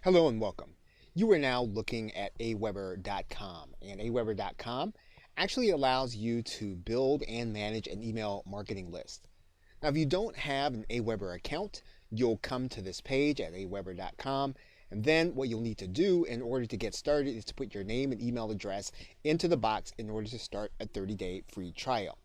Hello and welcome. You are now looking at Aweber.com, and Aweber.com actually allows you to build and manage an email marketing list. Now, if you don't have an Aweber account, you'll come to this page at Aweber.com, and then what you'll need to do in order to get started is to put your name and email address into the box in order to start a 30-day free trial.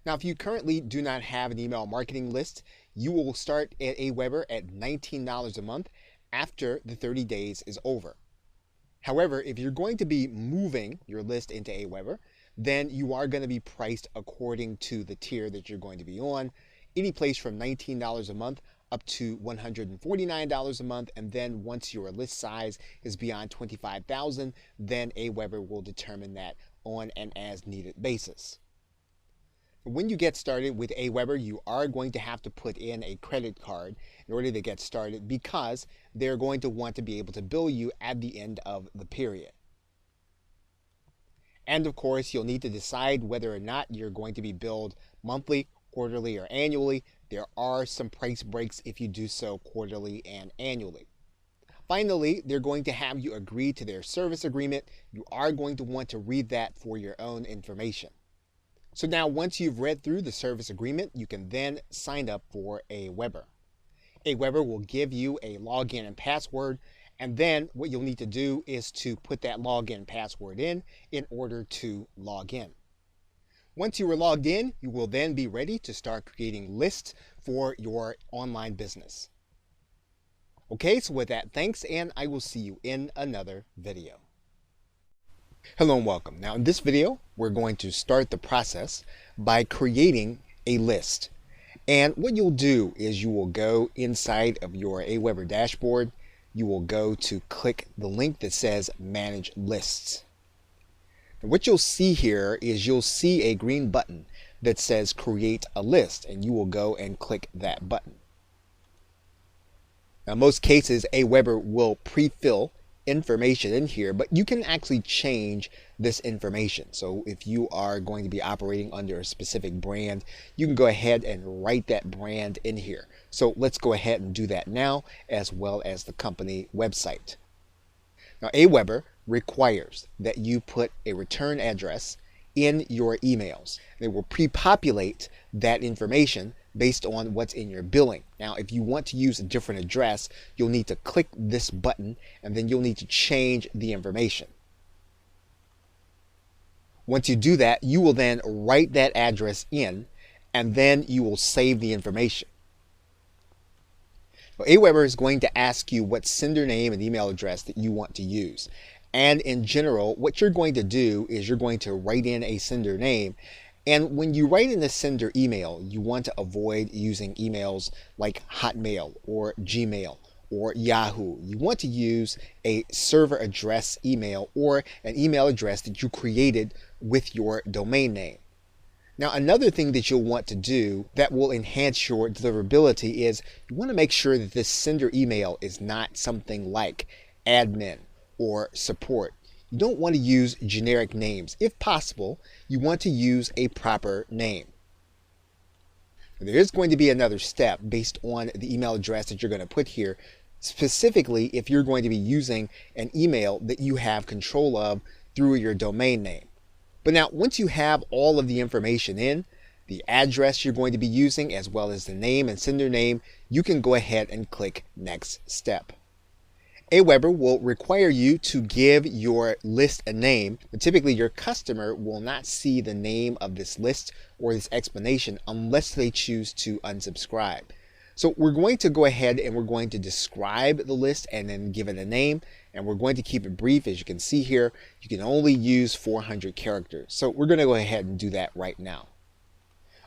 Now, if you currently do not have an email marketing list, you will start at Aweber at $19 a month after the 30 days is over. However, if you're going to be moving your list into Aweber, then you are going to be priced according to the tier that you're going to be on, any place from $19 a month up to $149 a month, and then once your list size is beyond 25,000, then Aweber will determine that on an as needed basis. When you get started with Aweber, you are going to have to put in a credit card in order to get started because they're going to want to be able to bill you at the end of the period. And of course, you'll need to decide whether or not you're going to be billed monthly, quarterly, or annually. There are some price breaks if you do so quarterly and annually. Finally, they're going to have you agree to their service agreement. You are going to want to read that for your own information. So now once you've read through the service agreement, you can then sign up for Aweber. Aweber will give you a login and password, and then what you'll need to do is to put that login and password in order to log in. Once you are logged in, you will then be ready to start creating lists for your online business. Okay, so with that, thanks, and I will see you in another video. Hello and welcome. Now in this video, we're going to start the process by creating a list. And what you'll do is you will go inside of your Aweber dashboard. You will go to click the link that says Manage Lists. And what you'll see here is you'll see a green button that says Create a List, and you will go and click that button. Now in most cases, Aweber will pre-fill information in here, but you can actually change this information. So if you are going to be operating under a specific brand, you can go ahead and write that brand in here. So let's go ahead and do that now, as well as the company website. Now Aweber requires that you put a return address in your emails. They will pre-populate that information based on what's in your billing. Now, if you want to use a different address, you'll need to click this button and then you'll need to change the information. Once you do that, you will then write that address in and then you will save the information. So Aweber is going to ask you what sender name and email address that you want to use. And in general, what you're going to do is you're going to write in a sender name. And when you write in the sender email, you want to avoid using emails like Hotmail or Gmail or Yahoo. You want to use a server address email or an email address that you created with your domain name. Now, another thing that you'll want to do that will enhance your deliverability is you want to make sure that this sender email is not something like admin or support. You don't want to use generic names. If possible, you want to use a proper name. There is going to be another step based on the email address that you're going to put here, specifically if you're going to be using an email that you have control of through your domain name. But now, once you have all of the information in, the address you're going to be using, as well as the name and sender name, you can go ahead and click Next Step. Aweber will require you to give your list a name, but typically your customer will not see the name of this list or this explanation unless they choose to unsubscribe. So we're going to go ahead and we're going to describe the list and then give it a name, and we're going to keep it brief. As you can see here, you can only use 400 characters. So we're going to go ahead and do that right now.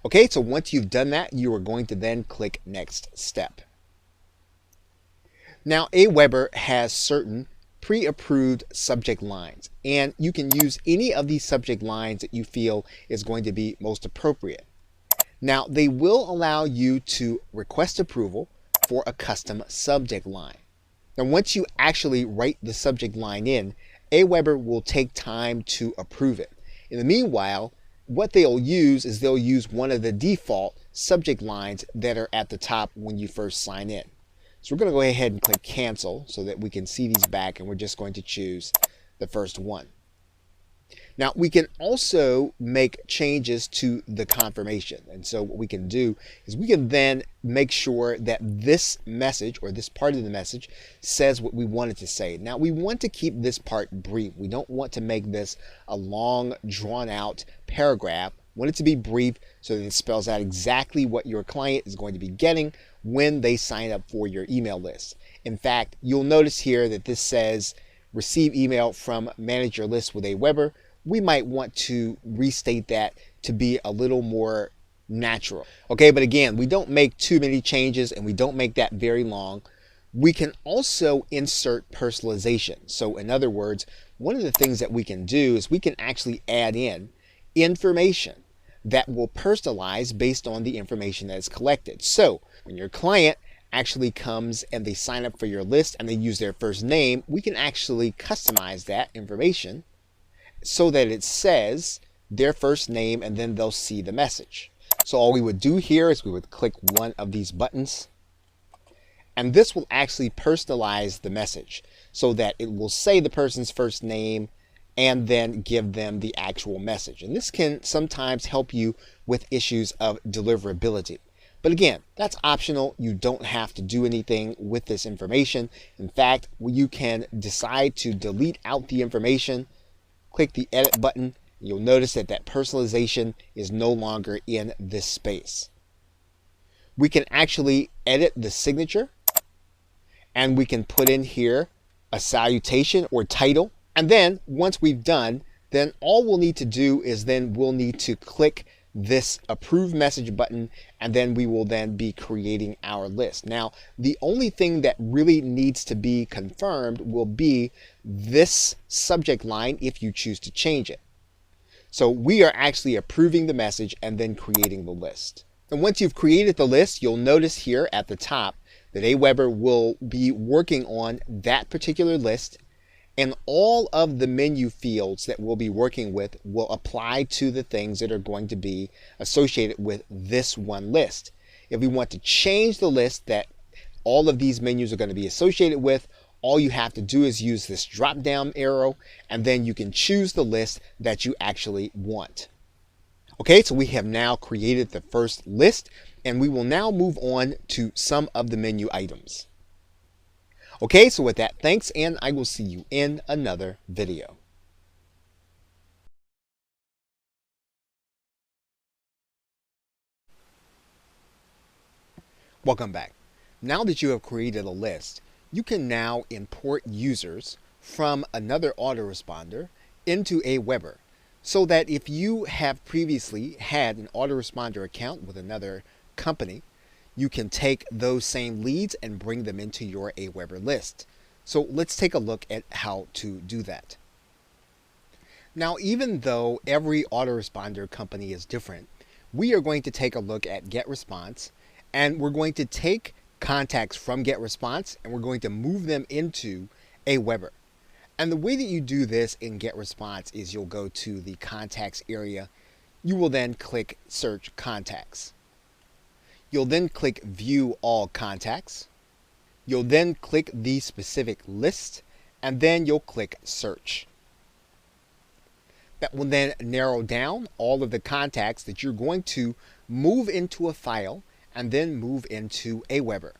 Okay, so once you've done that, you are going to then click Next Step. Now, Aweber has certain pre-approved subject lines, and you can use any of these subject lines that you feel is going to be most appropriate. Now, they will allow you to request approval for a custom subject line. Now, once you actually write the subject line in, Aweber will take time to approve it. In the meanwhile, what they'll use is they'll use one of the default subject lines that are at the top when you first sign in. So we're going to go ahead and click cancel so that we can see these back, and we're just going to choose the first one. Now we can also make changes to the confirmation. And so what we can do is we can then make sure that this message or this part of the message says what we want it to say. Now we want to keep this part brief. We don't want to make this a long drawn out paragraph. We want it to be brief so that it spells out exactly what your client is going to be getting when they sign up for your email list. In fact, you'll notice here that this says receive email from manage your list with Aweber. We might want to restate that to be a little more natural. Okay, but again, we don't make too many changes and we don't make that very long. We can also insert personalization. So in other words, one of the things that we can do is we can actually add in information that will personalize based on the information that is collected. So when your client actually comes and they sign up for your list and they use their first name, we can actually customize that information so that it says their first name and then they'll see the message. So all we would do here is we would click one of these buttons, and this will actually personalize the message so that it will say the person's first name and then give them the actual message. And this can sometimes help you with issues of deliverability. But again, that's optional. You don't have to do anything with this information. In fact, you can decide to delete out the information, click the edit button. You'll notice that that personalization is no longer in this space. We can actually edit the signature, and we can put in here a salutation or title. And then once we've done, then all we'll need to do is then we'll need to click this approve message button, and then we will then be creating our list. Now, the only thing that really needs to be confirmed will be this subject line if you choose to change it. So we are actually approving the message and then creating the list. And once you've created the list, you'll notice here at the top that Aweber will be working on that particular list, and all of the menu fields that we'll be working with will apply to the things that are going to be associated with this one list. If we want to change the list that all of these menus are going to be associated with, all you have to do is use this drop down arrow, and then you can choose the list that you actually want. Okay, so we have now created the first list, and we will now move on to some of the menu items. Okay, so with that, thanks, and I will see you in another video. Welcome back. Now that you have created a list, you can now import users from another autoresponder into Aweber, so that if you have previously had an autoresponder account with another company, you can take those same leads and bring them into your Aweber list. So let's take a look at how to do that. Now, even though every autoresponder company is different, we are going to take a look at GetResponse, and we're going to take contacts from GetResponse and we're going to move them into Aweber. And the way that you do this in GetResponse is you'll go to the contacts area. You will then click search contacts. You'll then click view all contacts. You'll then click the specific list, and then you'll click search. That will then narrow down all of the contacts that you're going to move into a file and then move into Aweber.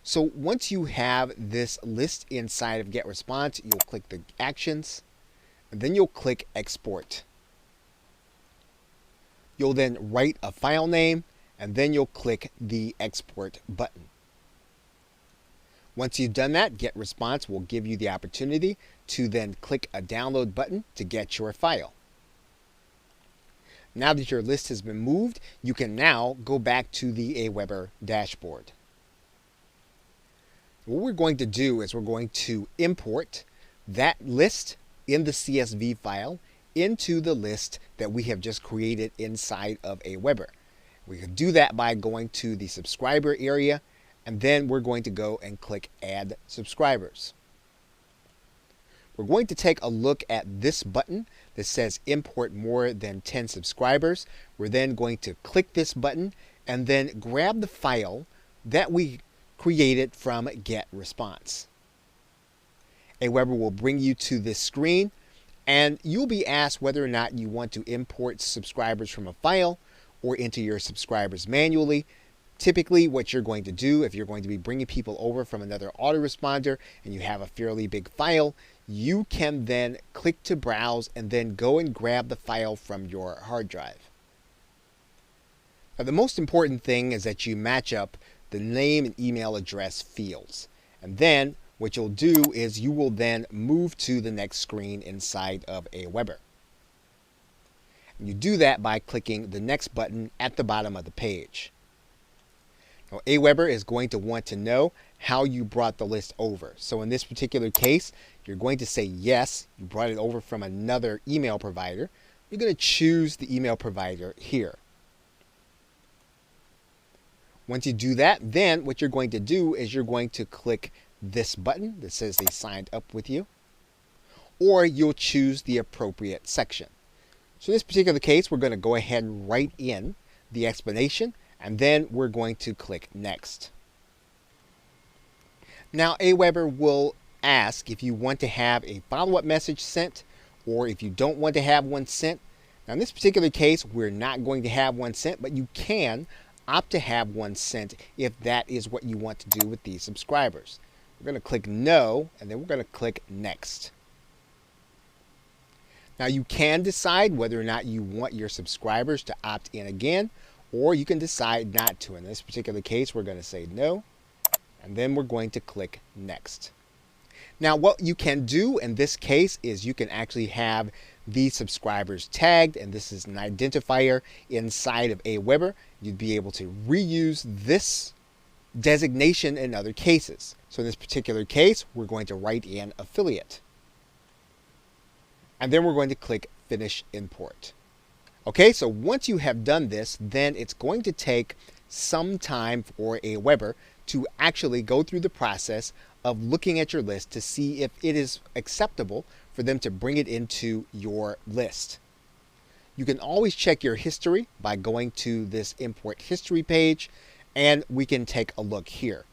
So once you have this list inside of GetResponse, you'll click the actions, and then you'll click export. You'll then write a file name, and then you'll click the export button. Once you've done that, GetResponse will give you the opportunity to then click a download button to get your file. Now that your list has been moved, you can now go back to the Aweber dashboard. What we're going to do is we're going to import that list in the CSV file into the list that we have just created inside of Aweber. We can do that by going to the subscriber area, and then we're going to go and click add subscribers. We're going to take a look at this button that says import more than 10 subscribers. We're then going to click this button and then grab the file that we created from Get Response. Aweber will bring you to this screen, and you'll be asked whether or not you want to import subscribers from a file or into your subscribers manually. Typically, what you're going to do, if you're going to be bringing people over from another autoresponder and you have a fairly big file, you can then click to browse and then go and grab the file from your hard drive. Now, the most important thing is that you match up the name and email address fields. And then what you'll do is you will then move to the next screen inside of Aweber. You do that by clicking the next button at the bottom of the page. Now, Aweber is going to want to know how you brought the list over. So in this particular case, you're going to say yes, you brought it over from another email provider. You're going to choose the email provider here. Once you do that, then what you're going to do is you're going to click this button that says they signed up with you, or you'll choose the appropriate section. So in this particular case, we're going to go ahead and write in the explanation, and then we're going to click Next. Now, Aweber will ask if you want to have a follow-up message sent or if you don't want to have one sent. Now, in this particular case, we're not going to have one sent, but you can opt to have one sent if that is what you want to do with these subscribers. We're going to click No, and then we're going to click Next. Now, you can decide whether or not you want your subscribers to opt in again, or you can decide not to. In this particular case, we're going to say no, and then we're going to click Next. Now, what you can do in this case is you can actually have these subscribers tagged, and this is an identifier inside of Aweber. You'd be able to reuse this designation in other cases. So in this particular case, we're going to write in affiliate. And then we're going to click Finish Import. Okay, so once you have done this, then it's going to take some time for Aweber to actually go through the process of looking at your list to see if it is acceptable for them to bring it into your list. You can always check your history by going to this Import History page, and we can take a look here.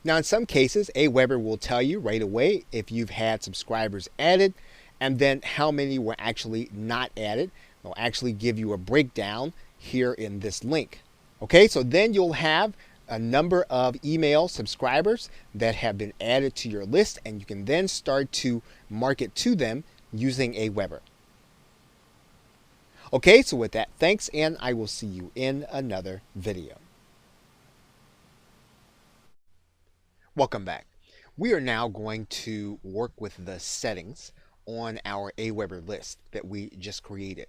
Now, in some cases, Aweber will tell you right away if you've had subscribers added and then how many were actually not added. They'll actually give you a breakdown here in this link. Okay, so then you'll have a number of email subscribers that have been added to your list, and you can then start to market to them using Aweber. Okay, so with that, thanks, and I will see you in another video. Welcome back. We are now going to work with the settings on our Aweber list that we just created.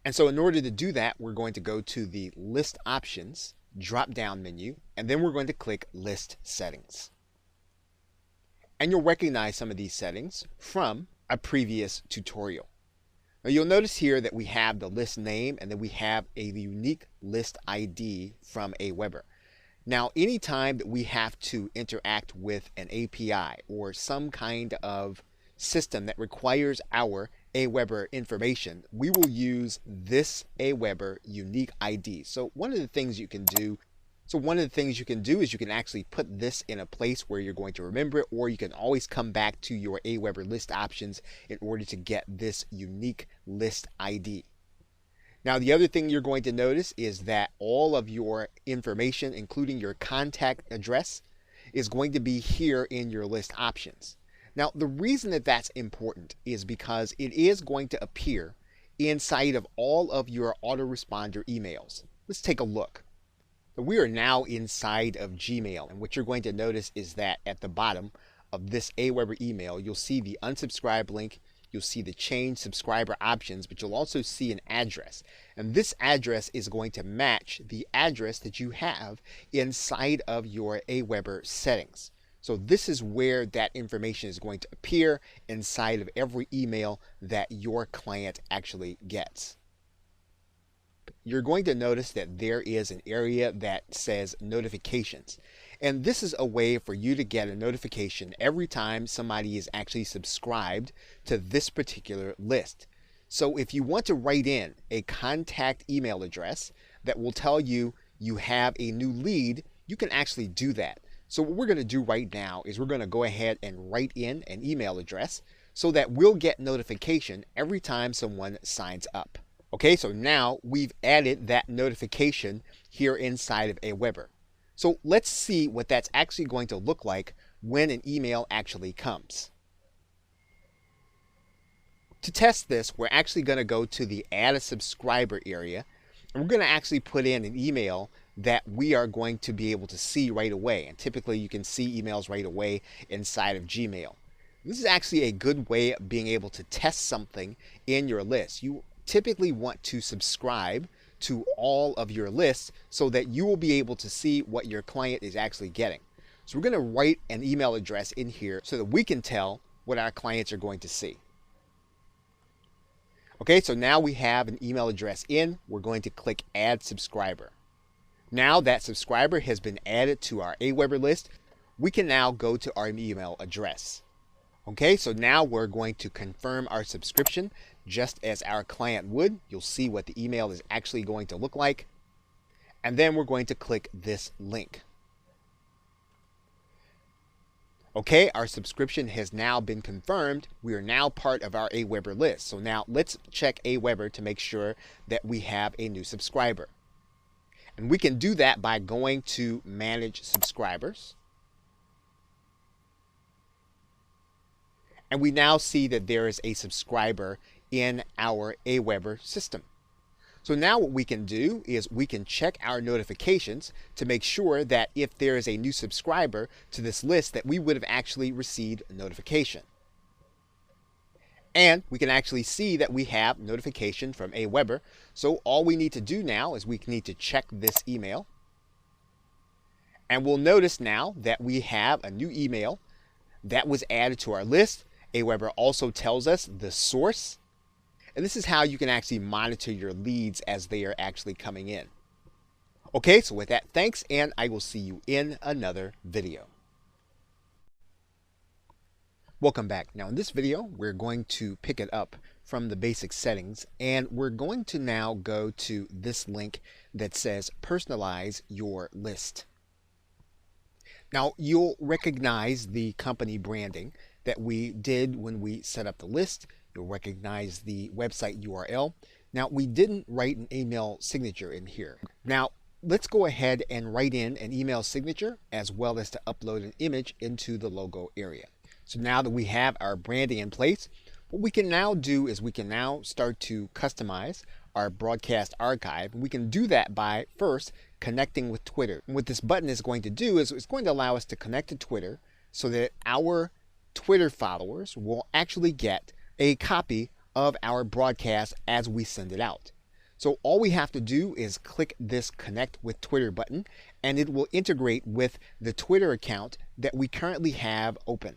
And so in order to do that, we're going to go to the List Options drop-down menu, and then we're going to click List Settings. And you'll recognize some of these settings from a previous tutorial. Now you'll notice here that we have the list name, and then we have a unique list ID from Aweber. Now, anytime that we have to interact with an API or some kind of system that requires our Aweber information, we will use this Aweber unique ID. So one of the things you can do is you can actually put this in a place where you're going to remember it, or you can always come back to your Aweber list options in order to get this unique list ID. Now, the other thing you're going to notice is that all of your information, including your contact address, is going to be here in your list options. Now, the reason that that's important is because it is going to appear inside of all of your autoresponder emails. Let's take a look. So we are now inside of Gmail, and what you're going to notice is that at the bottom of this Aweber email, you'll see the unsubscribe link, you'll see the change subscriber options, but you'll also see an address. And this address is going to match the address that you have inside of your Aweber settings. So this is where that information is going to appear inside of every email that your client actually gets. You're going to notice that there is an area that says notifications. And this is a way for you to get a notification every time somebody is actually subscribed to this particular list. So if you want to write in a contact email address that will tell you you have a new lead you can actually do that. So what we're going to do right now is we're going to go ahead and write in an email address so that we'll get notification every time someone signs up. Okay, so now we've added that notification here inside of Aweber. So let's see what that's actually going to look like when an email actually comes. To test this, we're actually going to go to the Add a Subscriber area, and we're going to actually put in an email that we are going to be able to see right away. And typically you can see emails right away inside of Gmail. This is actually a good way of being able to test something in your list. You typically want to subscribe to all of your lists so that you will be able to see what your client is actually getting. So we're going to write an email address in here so that we can tell what our clients are going to see. Okay, so now we have an email address in. We're going to click Add Subscriber. Now that subscriber has been added to our Aweber list, we can now go to our email address. Okay, so now we're going to confirm our subscription just as our client would. You'll see what the email is actually going to look like. And then we're going to click this link. Okay, our subscription has now been confirmed. We are now part of our Aweber list. So now let's check Aweber to make sure that we have a new subscriber. And we can do that by going to Manage Subscribers. And we now see that there is a subscriber in our Aweber system. So now what we can do is we can check our notifications to make sure that if there is a new subscriber to this list that we would have actually received a notification. And we can actually see that we have notification from Aweber. So all we need to do now is we need to check this email. And we'll notice now that we have a new email that was added to our list. Aweber also tells us the source. And this is how you can actually monitor your leads as they are actually coming in. Okay, so with that, thanks, and I will see you in another video. Welcome back. Now in this video, we're going to pick it up from the basic settings, and we're going to now go to this link that says personalize your list. Now you'll recognize the company branding that we did when we set up the list. You'll recognize the website URL. Now we didn't write an email signature in here. Now let's go ahead and write in an email signature as well as to upload an image into the logo area. So now that we have our branding in place, what we can now do is we can now start to customize our broadcast archive. And we can do that by first connecting with Twitter. And what this button is going to do is it's going to allow us to connect to Twitter so that our Twitter followers will actually get a copy of our broadcast as we send it out. So all we have to do is click this Connect with Twitter button, and it will integrate with the Twitter account that we currently have open.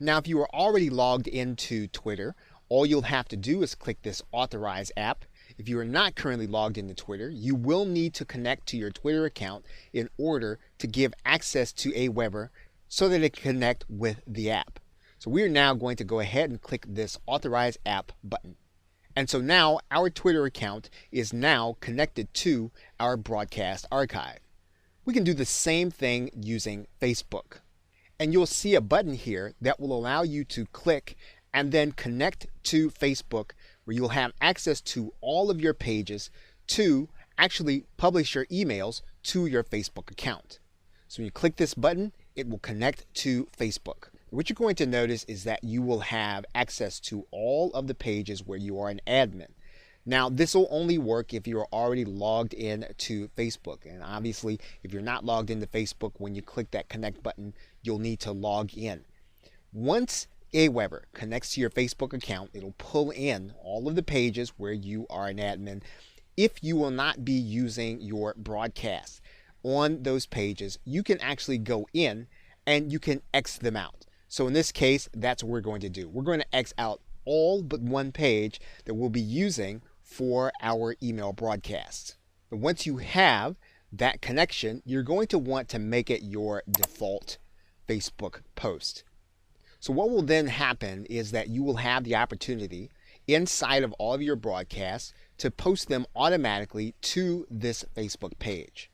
Now, if you are already logged into Twitter, all you'll have to do is click this Authorize app. If you are not currently logged into Twitter, you will need to connect to your Twitter account in order to give access to Aweber so that it can connect with the app. So we are now going to go ahead and click this Authorize App button. And so now our Twitter account is now connected to our broadcast archive. We can do the same thing using Facebook. And you'll see a button here that will allow you to click and then connect to Facebook, where you'll have access to all of your pages to actually publish your emails to your Facebook account. So when you click this button, it will connect to Facebook. What you're going to notice is that you will have access to all of the pages where you are an admin. Now, this will only work if you are already logged in to Facebook. And obviously, if you're not logged into Facebook, when you click that connect button, you'll need to log in. Once Aweber connects to your Facebook account, it'll pull in all of the pages where you are an admin. If you will not be using your broadcast on those pages, you can actually go in and you can X them out. So in this case, that's what we're going to do. We're going to X out all but one page that we'll be using for our email broadcasts. But once you have that connection, you're going to want to make it your default Facebook post. So what will then happen is that you will have the opportunity inside of all of your broadcasts to post them automatically to this Facebook page.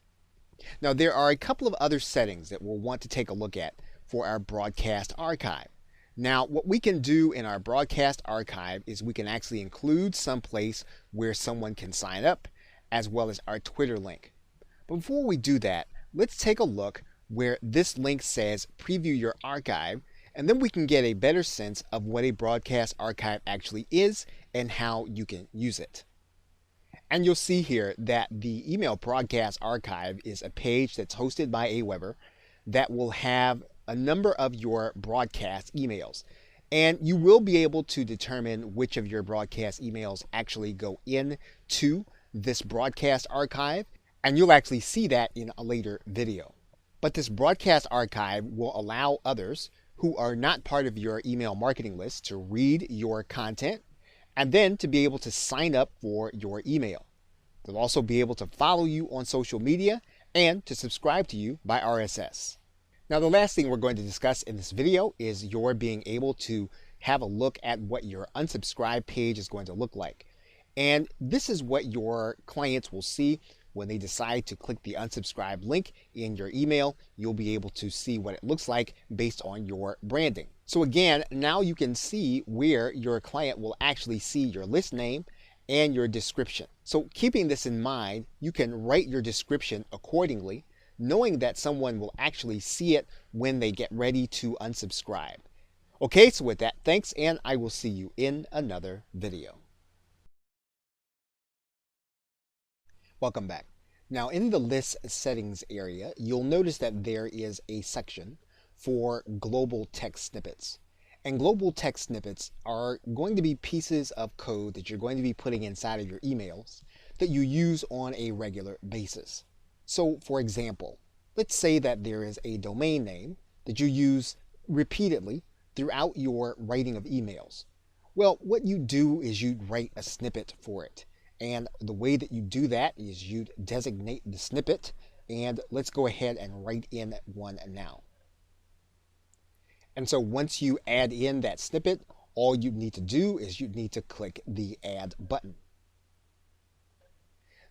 Now, there are a couple of other settings that we'll want to take a look at for our broadcast archive. Now, what we can do in our broadcast archive is we can actually include some place where someone can sign up, as well as our Twitter link. But before we do that, let's take a look where this link says preview your archive, and then we can get a better sense of what a broadcast archive actually is and how you can use it. And you'll see here that the email broadcast archive is a page that's hosted by Aweber that will have a number of your broadcast emails. And you will be able to determine which of your broadcast emails actually go into this broadcast archive, and you'll actually see that in a later video. But this broadcast archive will allow others who are not part of your email marketing list to read your content and then to be able to sign up for your email. They'll also be able to follow you on social media and to subscribe to you by RSS. Now, the last thing we're going to discuss in this video is your being able to have a look at what your unsubscribe page is going to look like. And this is what your clients will see when they decide to click the unsubscribe link in your email. You'll be able to see what it looks like based on your branding. So again, now you can see where your client will actually see your list name and your description. So keeping this in mind, you can write your description accordingly, knowing that someone will actually see it when they get ready to unsubscribe. Okay, so with that, thanks, and I will see you in another video. Welcome back. Now, in the list settings area, you'll notice that there is a section for global text snippets. And global text snippets are going to be pieces of code that you're going to be putting inside of your emails that you use on a regular basis. So, for example, let's say that there is a domain name that you use repeatedly throughout your writing of emails. Well, what you do is you write a snippet for it. And the way that you do that is you designate the snippet, and let's go ahead and write in one now. And so once you add in that snippet, all you need to do is you need to click the Add button.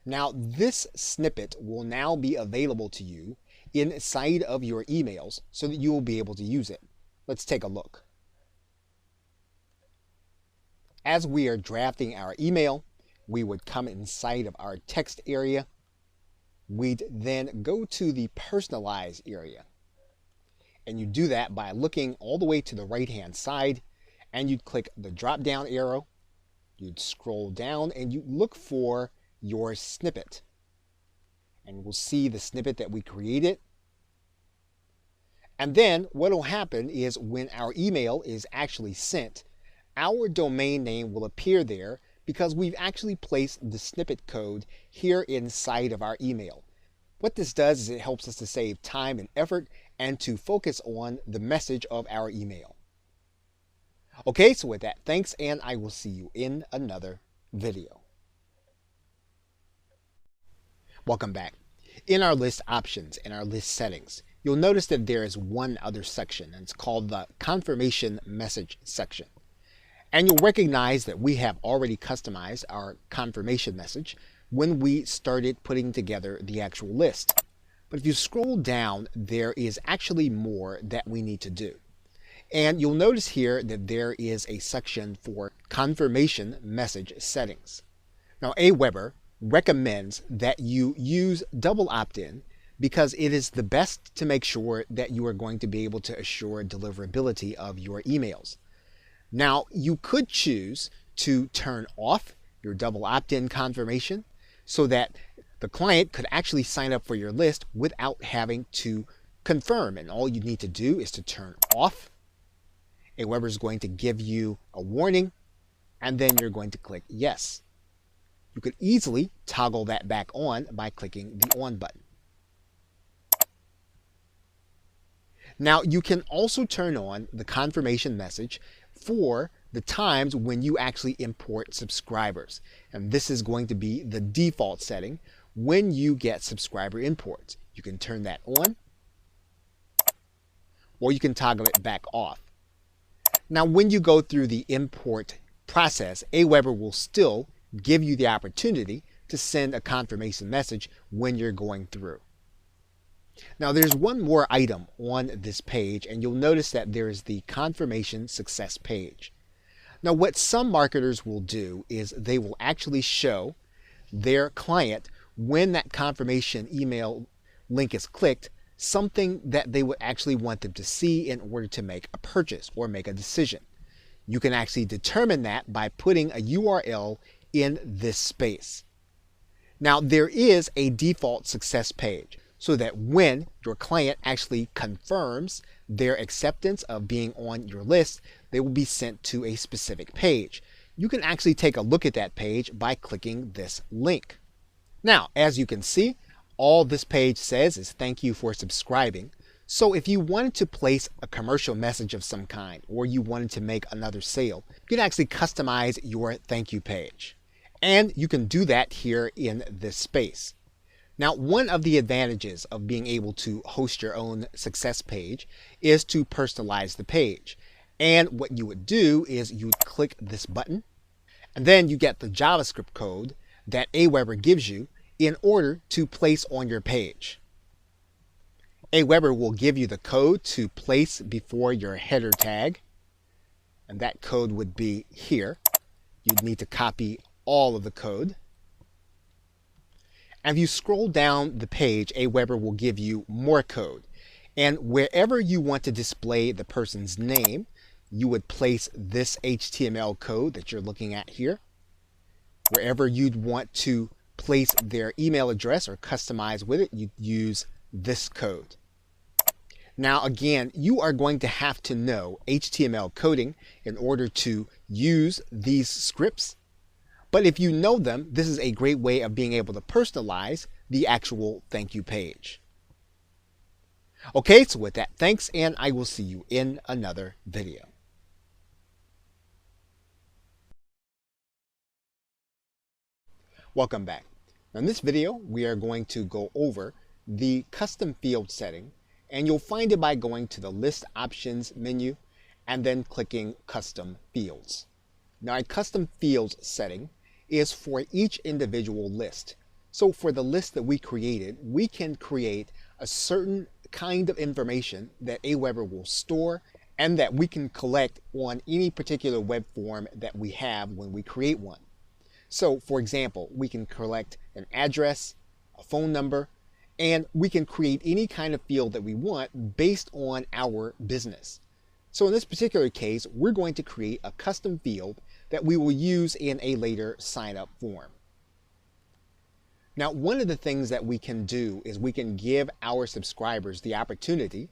Now, this snippet will now be available to you inside of your emails so that you will be able to use it. Let's take a look. As we are drafting our email, we would come inside of our text area. We'd then go to the personalize area. And you do that by looking all the way to the right-hand side, and you'd click the drop-down arrow. You'd scroll down and you look for your snippet. And we'll see the snippet that we created. And then what will happen is when our email is actually sent, our domain name will appear there because we've actually placed the snippet code here inside of our email. What this does is it helps us to save time and effort and to focus on the message of our email. Okay, so with that, thanks, and I will see you in another video. Welcome back. In our list options and our list settings, you'll notice that there is one other section, and it's called the confirmation message section. And you'll recognize that we have already customized our confirmation message when we started putting together the actual list. But if you scroll down, there is actually more that we need to do. And you'll notice here that there is a section for confirmation message settings. Now, Aweber recommends that you use double opt-in because it is the best to make sure that you are going to be able to assure deliverability of your emails. Now, you could choose to turn off your double opt-in confirmation so that the client could actually sign up for your list without having to confirm. And all you need to do is to turn off. Aweber is going to give you a warning, and then you're going to click yes. You could easily toggle that back on by clicking the on button. Now, you can also turn on the confirmation message for the times when you actually import subscribers. And this is going to be the default setting when you get subscriber imports. You can turn that on, or you can toggle it back off. Now, when you go through the import process, Aweber will still give you the opportunity to send a confirmation message when you're going through. Now there's one more item on this page, and you'll notice that there is the confirmation success page. Now what some marketers will do is they will actually show their client, when that confirmation email link is clicked, something that they would actually want them to see in order to make a purchase or make a decision. You can actually determine that by putting a URL in this space. Now there is a default success page, so that when your client actually confirms their acceptance of being on your list, they will be sent to a specific page. You can actually take a look at that page by clicking this link. Now, as you can see, all this page says is thank you for subscribing. So if you wanted to place a commercial message of some kind, or you wanted to make another sale, you can actually customize your thank you page. And you can do that here in this space. Now, one of the advantages of being able to host your own success page is to personalize the page. And what you would do is you would click this button, and then you get the JavaScript code that Aweber gives you in order to place on your page. Aweber will give you the code to place before your header tag, and that code would be here. You'd need to copy all of the code. And if you scroll down the page, Aweber will give you more code. And wherever you want to display the person's name, you would place this HTML code that you're looking at here. Wherever you'd want to place their email address or customize with it, you'd use this code. Now again, you are going to have to know HTML coding in order to use these scripts. But if you know them, this is a great way of being able to personalize the actual thank you page. Okay, so with that, thanks, and I will see you in another video. Welcome back. Now in this video, we are going to go over the custom field setting, and you'll find it by going to the List Options menu and then clicking Custom Fields. Now a custom fields setting is for each individual list. So for the list that we created, we can create a certain kind of information that Aweber will store and that we can collect on any particular web form that we have when we create one. So for example, we can collect an address, a phone number, and we can create any kind of field that we want based on our business. So in this particular case, we're going to create a custom field that we will use in a later sign-up form. Now, one of the things that we can do is we can give our subscribers the opportunity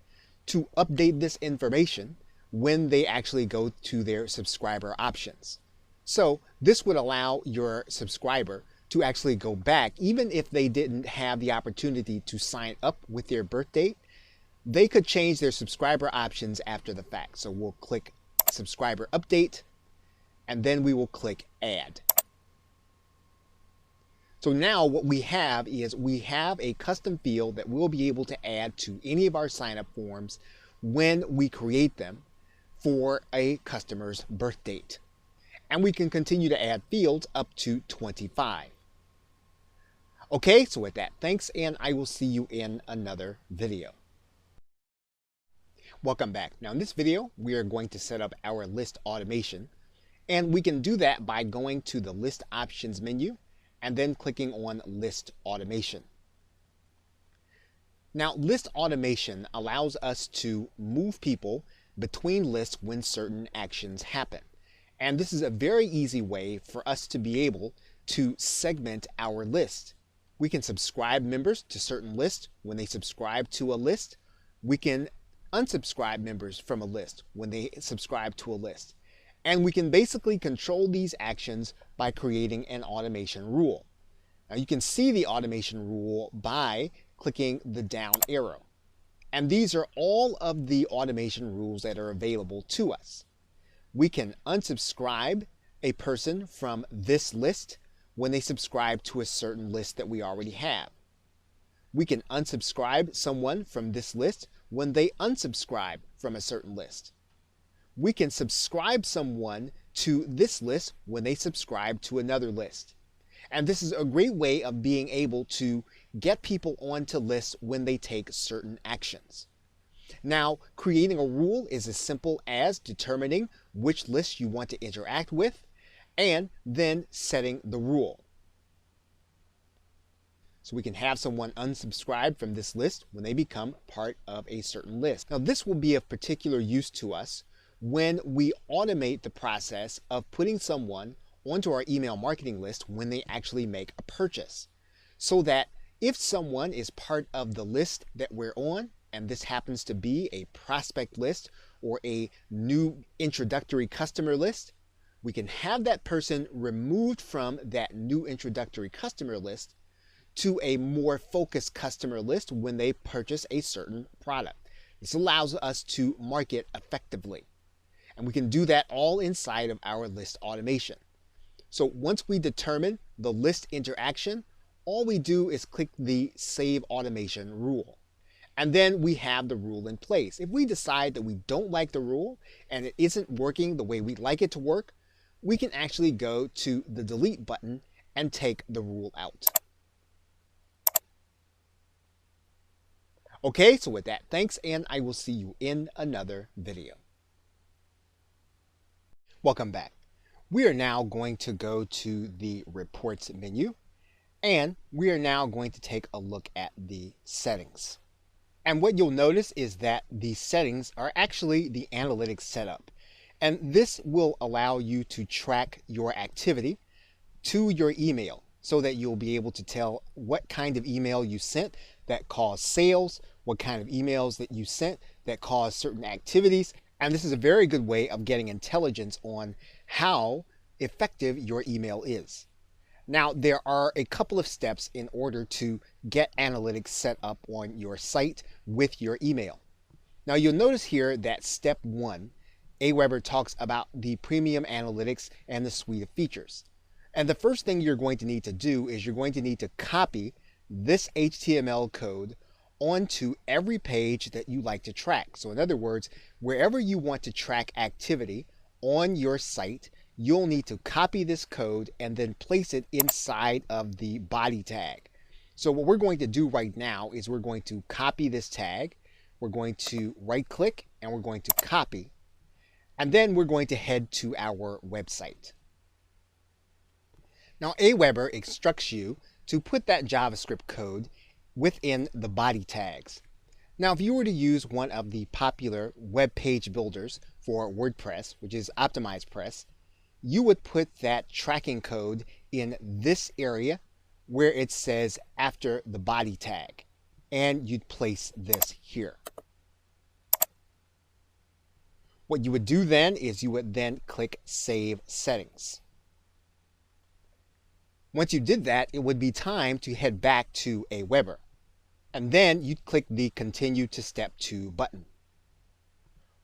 to update this information when they actually go to their subscriber options. So this would allow your subscriber to actually go back, even if they didn't have the opportunity to sign up with their birth date. They could change their subscriber options after the fact. So we'll click Subscriber Update, and then we will click Add. So now what we have is we have a custom field that we'll be able to add to any of our sign-up forms when we create them for a customer's birth date. And we can continue to add fields up to 25. Okay, so with that, thanks, and I will see you in another video. Welcome back. Now in this video, we are going to set up our list automation, and we can do that by going to the List Options menu and then clicking on List Automation. Now list automation allows us to move people between lists when certain actions happen. And this is a very easy way for us to be able to segment our list. We can subscribe members to certain lists when they subscribe to a list. We can unsubscribe members from a list when they subscribe to a list. And we can basically control these actions by creating an automation rule. Now you can see the automation rule by clicking the down arrow. And these are all of the automation rules that are available to us. We can unsubscribe a person from this list when they subscribe to a certain list that we already have. We can unsubscribe someone from this list when they unsubscribe from a certain list. We can subscribe someone to this list when they subscribe to another list. And this is a great way of being able to get people onto lists when they take certain actions. Now, creating a rule is as simple as determining which list you want to interact with and then setting the rule. So we can have someone unsubscribe from this list when they become part of a certain list. Now, this will be of particular use to us when we automate the process of putting someone onto our email marketing list when they actually make a purchase. So that if someone is part of the list that we're on, and this happens to be a prospect list or a new introductory customer list, we can have that person removed from that new introductory customer list to a more focused customer list when they purchase a certain product. This allows us to market effectively. And we can do that all inside of our list automation. So once we determine the list interaction, all we do is click the Save Automation rule. And then we have the rule in place. If we decide that we don't like the rule and it isn't working the way we'd like it to work, we can actually go to the Delete button and take the rule out. Okay, so with that, thanks, and I will see you in another video. Welcome back. We are now going to go to the Reports menu, and we are now going to take a look at the settings. And what you'll notice is that the settings are actually the analytics setup. And this will allow you to track your activity to your email so that you'll be able to tell what kind of email you sent that caused sales, what kind of emails that you sent that caused certain activities. And this is a very good way of getting intelligence on how effective your email is. Now, there are a couple of steps in order to get analytics set up on your site with your email. Now, you'll notice here that step 1, Aweber talks about the premium analytics and the suite of features. And the first thing you're going to need to do is you're going to need to copy this HTML code onto every page that you like to track. So in other words, wherever you want to track activity on your site, you'll need to copy this code and then place it inside of the body tag. So what we're going to do right now is we're going to copy this tag, we're going to right click, and we're going to copy, and then we're going to head to our website. Now, Aweber instructs you to put that JavaScript code within the body tags. Now, if you were to use one of the popular web page builders for WordPress, which is OptimizePress, you would put that tracking code in this area where it says after the body tag, and you'd place this here. What you would do then is you would then click Save Settings. Once you did that, it would be time to head back to Aweber, and then you'd click the Continue to Step 2 button.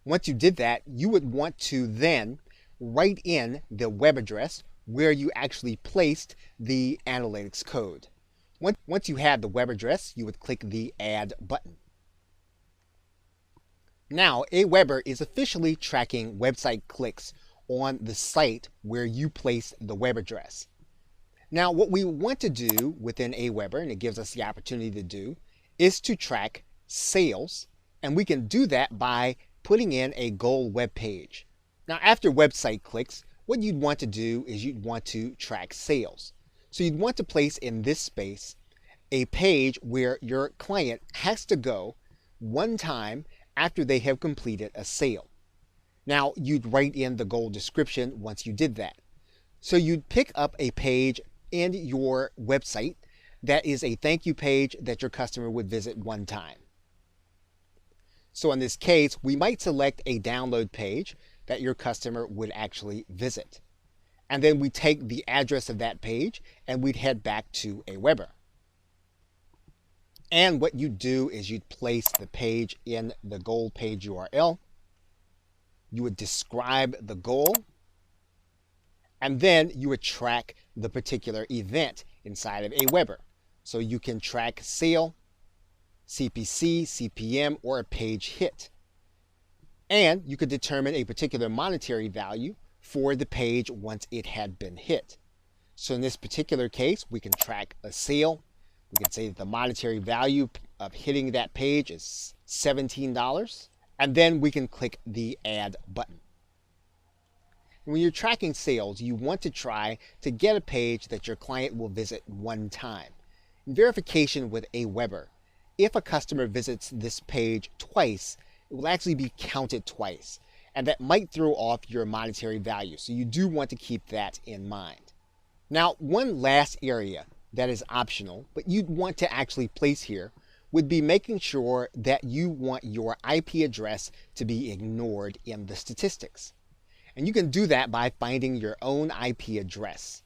Once you did that, you would want to then write in the web address where you actually placed the analytics code. Once you had the web address, you would click the Add button. Now, Aweber is officially tracking website clicks on the site where you placed the web address. Now, what we want to do within Aweber, and it gives us the opportunity to do, is to track sales, and we can do that by putting in a goal web page. Now, after website clicks, what you'd want to do is you'd want to track sales. So you'd want to place in this space a page where your client has to go one time after they have completed a sale. Now, you'd write in the goal description once you did that. So you'd pick up a page in your website that is a thank you page that your customer would visit one time. So in this case, we might select a download page that your customer would actually visit. And then we take the address of that page and we'd head back to Aweber. And what you do is you'd place the page in the goal page URL. You would describe the goal, and then you would track the particular event inside of Aweber. So you can track sale, CPC, CPM, or a page hit. And you could determine a particular monetary value for the page once it had been hit. So in this particular case, we can track a sale, We can say that the monetary value of hitting that page is $17. And then we can click the Add button. When you're tracking sales, you want to try to get a page that your client will visit one time. In verification with Aweber, if a customer visits this page twice, it will actually be counted twice. And that might throw off your monetary value. So you do want to keep that in mind. Now, one last area that is optional, but you'd want to actually place here, would be making sure that you want your IP address to be ignored in the statistics. And you can do that by finding your own IP address.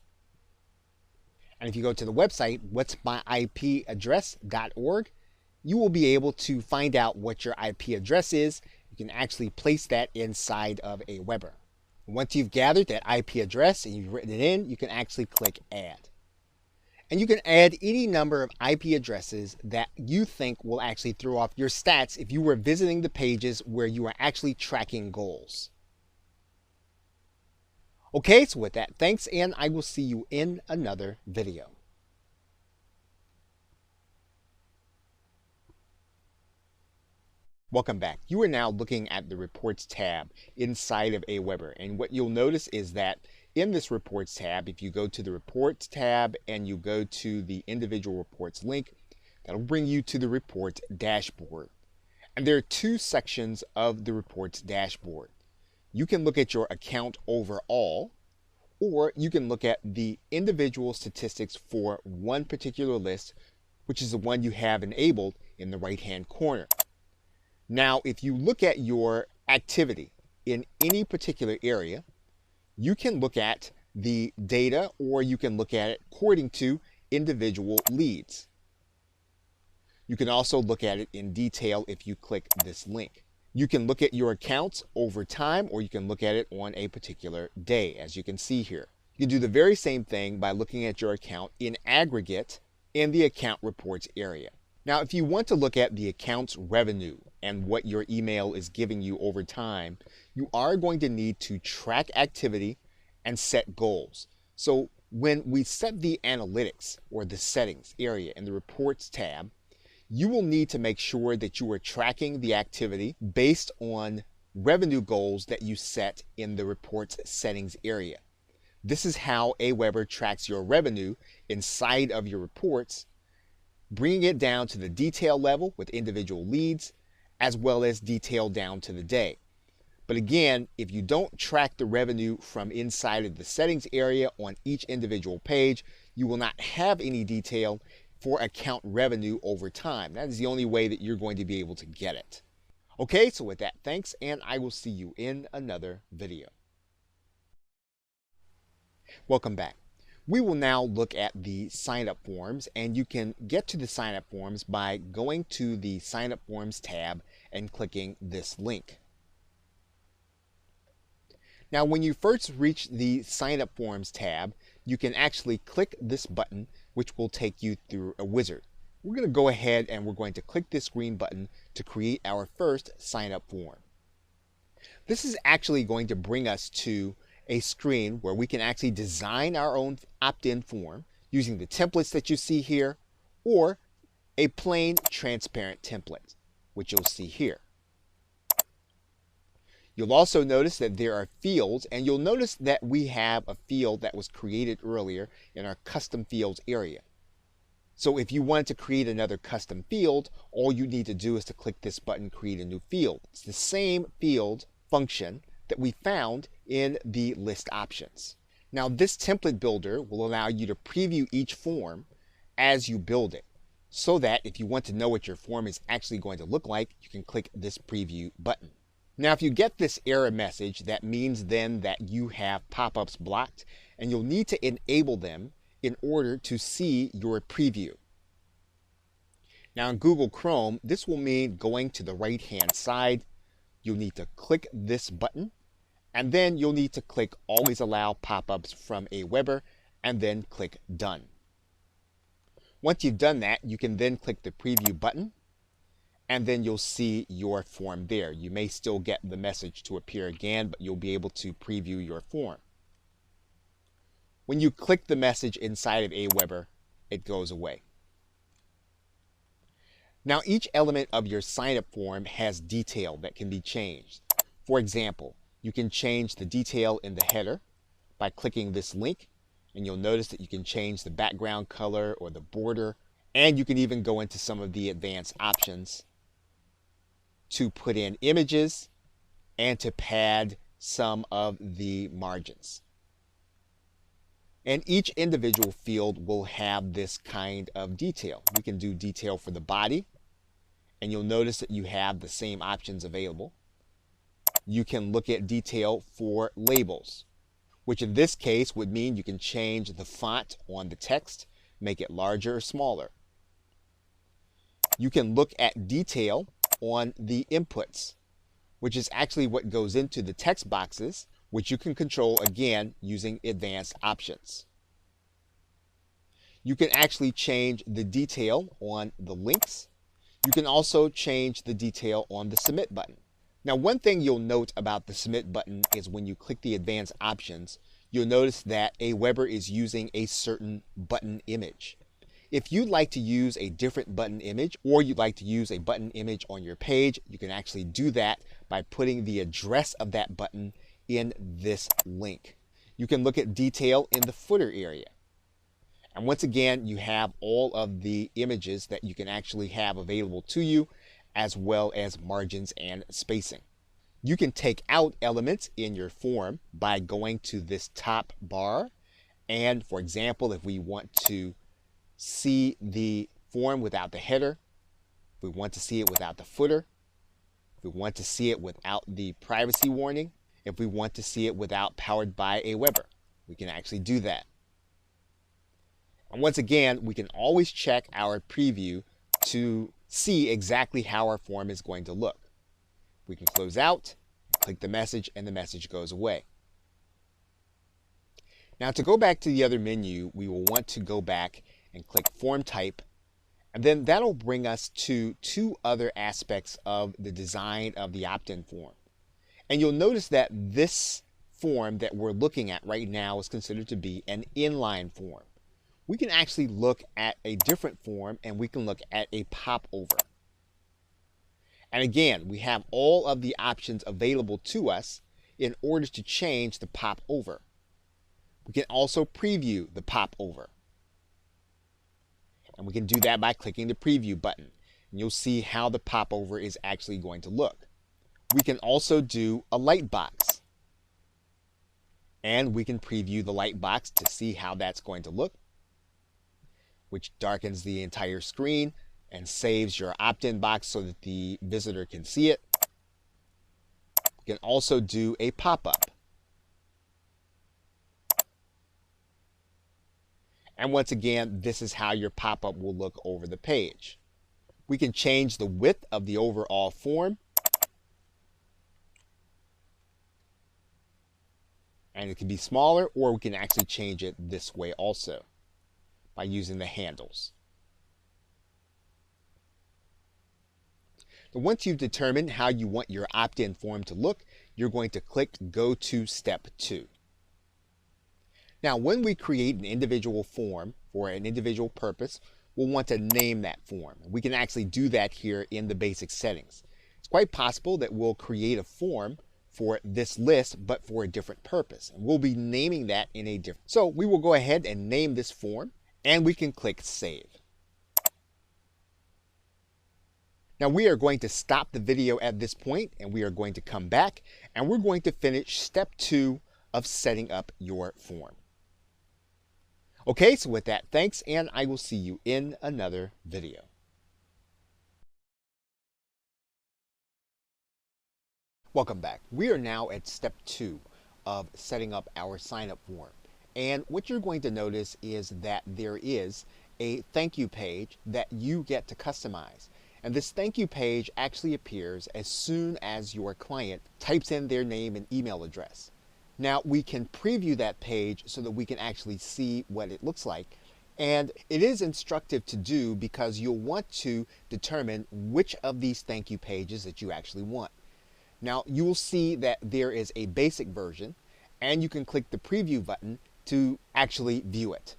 And if you go to the website, what'smyipaddress.org, you will be able to find out what your IP address is. You can actually place that inside of Aweber. Once you've gathered that IP address and you've written it in, you can actually click Add. And you can add any number of IP addresses that you think will actually throw off your stats if you were visiting the pages where you are actually tracking goals. Okay, so with that, thanks, and I will see you in another video. Welcome back. You are now looking at the Reports tab inside of Aweber, and what you'll notice is that in this Reports tab, if you go to the Reports tab and you go to the Individual Reports link, that'll bring you to the Reports dashboard. And there are two sections of the Reports dashboard. You can look at your account overall, or you can look at the individual statistics for one particular list, which is the one you have enabled in the right-hand corner. Now, if you look at your activity in any particular area, you can look at the data, or you can look at it according to individual leads. You can also look at it in detail if you click this link. You can look at your accounts over time, or you can look at it on a particular day, as you can see here. You can do the very same thing by looking at your account in aggregate in the account reports area. Now, if you want to look at the account's revenue and what your email is giving you over time, you are going to need to track activity and set goals. So when we set the analytics or the settings area in the reports tab, you will need to make sure that you are tracking the activity based on revenue goals that you set in the reports settings area. This is how Aweber tracks your revenue inside of your reports, bringing it down to the detail level with individual leads, as well as detail down to the day. But again, if you don't track the revenue from inside of the settings area on each individual page, you will not have any detail for account revenue over time. That is the only way that you're going to be able to get it. Okay, so with that, thanks, and I will see you in another video. Welcome back. We will now look at the sign-up forms, and you can get to the sign-up forms by going to the sign-up forms tab and clicking this link. Now, when you first reach the sign-up forms tab, you can actually click this button, which will take you through a wizard. We're going to go ahead and we're going to click this green button to create our first sign-up form. This is actually going to bring us to a screen where we can actually design our own opt-in form using the templates that you see here, or a plain transparent template, which you'll see here. You'll also notice that there are fields, and you'll notice that we have a field that was created earlier in our custom fields area. So if you wanted to create another custom field, all you need to do is to click this button, create a new field. It's the same field function that we found in the list options. Now, this template builder will allow you to preview each form as you build it, so that if you want to know what your form is actually going to look like, you can click this preview button. Now, if you get this error message, that means then that you have pop-ups blocked, and you'll need to enable them in order to see your preview. Now, in Google Chrome, this will mean going to the right-hand side. You'll need to click this button, and then you'll need to click Always Allow Pop-ups from Aweber, and then click Done. Once you've done that, you can then click the Preview button, and then you'll see your form there. You may still get the message to appear again, but you'll be able to preview your form. When you click the message inside of Aweber, it goes away. Now, each element of your sign-up form has detail that can be changed. For example, you can change the detail in the header by clicking this link, and you'll notice that you can change the background color or the border, and you can even go into some of the advanced options to put in images and to pad some of the margins. And each individual field will have this kind of detail. We can do detail for the body, and you'll notice that you have the same options available. You can look at detail for labels, which in this case would mean you can change the font on the text, make it larger or smaller. You can look at detail on the inputs, which is actually what goes into the text boxes, which you can control again using advanced options. You can actually change the detail on the links. You can also change the detail on the submit button. Now, one thing you'll note about the submit button is when you click the advanced options, you'll notice that Aweber is using a certain button image. If you'd like to use a different button image, or you'd like to use a button image on your page, you can actually do that by putting the address of that button in this link. You can look at detail in the footer area. And once again, you have all of the images that you can actually have available to you, as well as margins and spacing. You can take out elements in your form by going to this top bar. And for example, if we want to see the form without the header, if we want to see it without the footer, if we want to see it without the privacy warning, if we want to see it without powered by Aweber, we can actually do that. And once again, we can always check our preview to see exactly how our form is going to look. We can close out, click the message, and the message goes away. Now, to go back to the other menu, we will want to go back and click Form Type, and then that'll bring us to two other aspects of the design of the opt-in form. And you'll notice that this form that we're looking at right now is considered to be an inline form. We can actually look at a different form, and we can look at a popover. And again, we have all of the options available to us in order to change the popover. We can also preview the popover. And we can do that by clicking the preview button. And you'll see how the popover is actually going to look. We can also do a light box. And we can preview the light box to see how that's going to look, which darkens the entire screen and saves your opt-in box so that the visitor can see it. You can also do a pop-up. And once again, this is how your pop-up will look over the page. We can change the width of the overall form. And it can be smaller, or we can actually change it this way also by using the handles. Now, once you've determined how you want your opt-in form to look, you're going to click Go to Step 2. Now, when we create an individual form for an individual purpose, we'll want to name that form. We can actually do that here in the basic settings. It's quite possible that we'll create a form for this list, but for a different purpose. And we'll be naming that in a different. So we will go ahead and name this form, and we can click Save. Now we are going to stop the video at this point, and we are going to come back, and we're going to finish step 2 of setting up your form. Okay, so with that, thanks, and I will see you in another video. Welcome back. We are now at step 2 of setting up our sign-up form. And what you're going to notice is that there is a thank you page that you get to customize. And this thank you page actually appears as soon as your client types in their name and email address. Now we can preview that page so that we can actually see what it looks like. And it is instructive to do because you'll want to determine which of these thank you pages that you actually want. Now you will see that there is a basic version, and you can click the preview button to actually view it.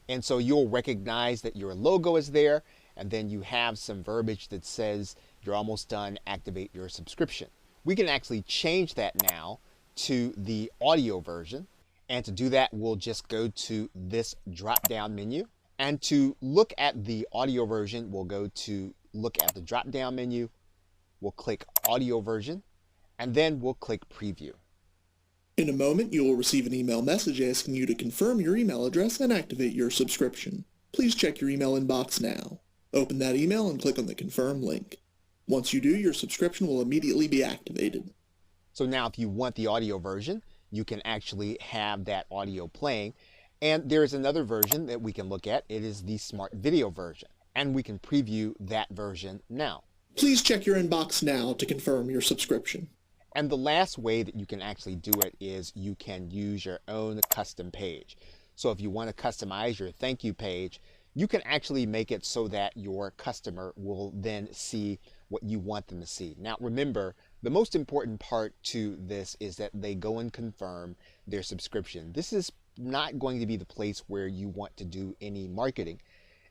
And so you'll recognize that your logo is there, and then you have some verbiage that says you're almost done, activate your subscription. We can actually change that now to the audio version. And to do that, we'll just go to this drop down menu. And to look at the audio version, we'll go to look at the drop down menu. We'll click audio version, and then we'll click preview. In a moment, you will receive an email message asking you to confirm your email address and activate your subscription. Please check your email inbox now. Open that email and click on the confirm link. Once you do, your subscription will immediately be activated. So now if you want the audio version, you can actually have that audio playing. And there is another version that we can look at. It is the smart video version. And we can preview that version now. Please check your inbox now to confirm your subscription. And the last way that you can actually do it is you can use your own custom page. So if you want to customize your thank you page, you can actually make it so that your customer will then see what you want them to see. Now remember, the most important part to this is that they go and confirm their subscription. This is not going to be the place where you want to do any marketing,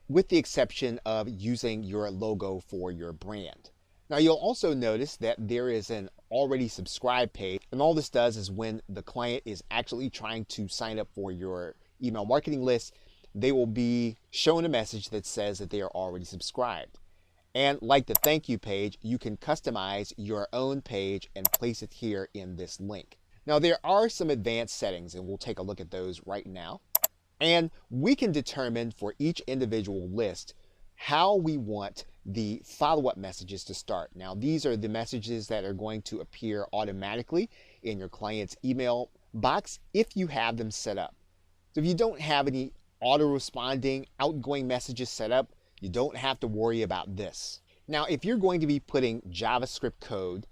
with the exception of using your logo for your brand. Now you'll also notice that there is an already subscribed page, and all this does is when the client is actually trying to sign up for your email marketing list, they will be shown a message that says that they are already subscribed. And like the thank you page, you can customize your own page and place it here in this link. Now there are some advanced settings, and we'll take a look at those right now. And we can determine for each individual list how we want the follow-up messages to start. Now these are the messages that are going to appear automatically in your client's email box if you have them set up. So if you don't have any auto-responding outgoing messages set up, you don't have to worry about this. Now if you're going to be putting JavaScript code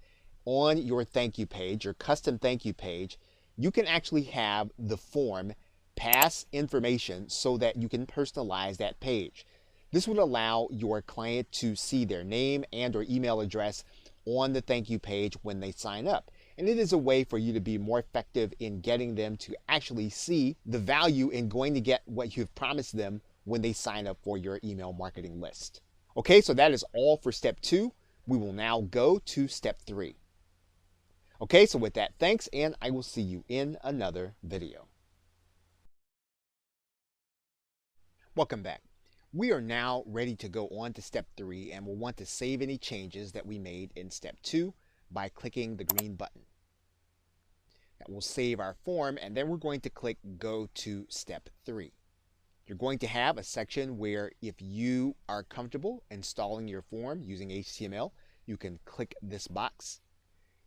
on your thank you page, your custom thank you page, you can actually have the form pass information so that you can personalize that page. This would allow your client to see their name and or email address on the thank you page when they sign up. And it is a way for you to be more effective in getting them to actually see the value in going to get what you've promised them when they sign up for your email marketing list. Okay, so that is all for step 2. We will now go to step 3. Okay, so with that, thanks, and I will see you in another video. Welcome back. We are now ready to go on to step 3, and we'll want to save any changes that we made in step 2 by clicking the green button. That will save our form, and then we're going to click go to step 3. You're going to have a section where if you are comfortable installing your form using HTML, you can click this box.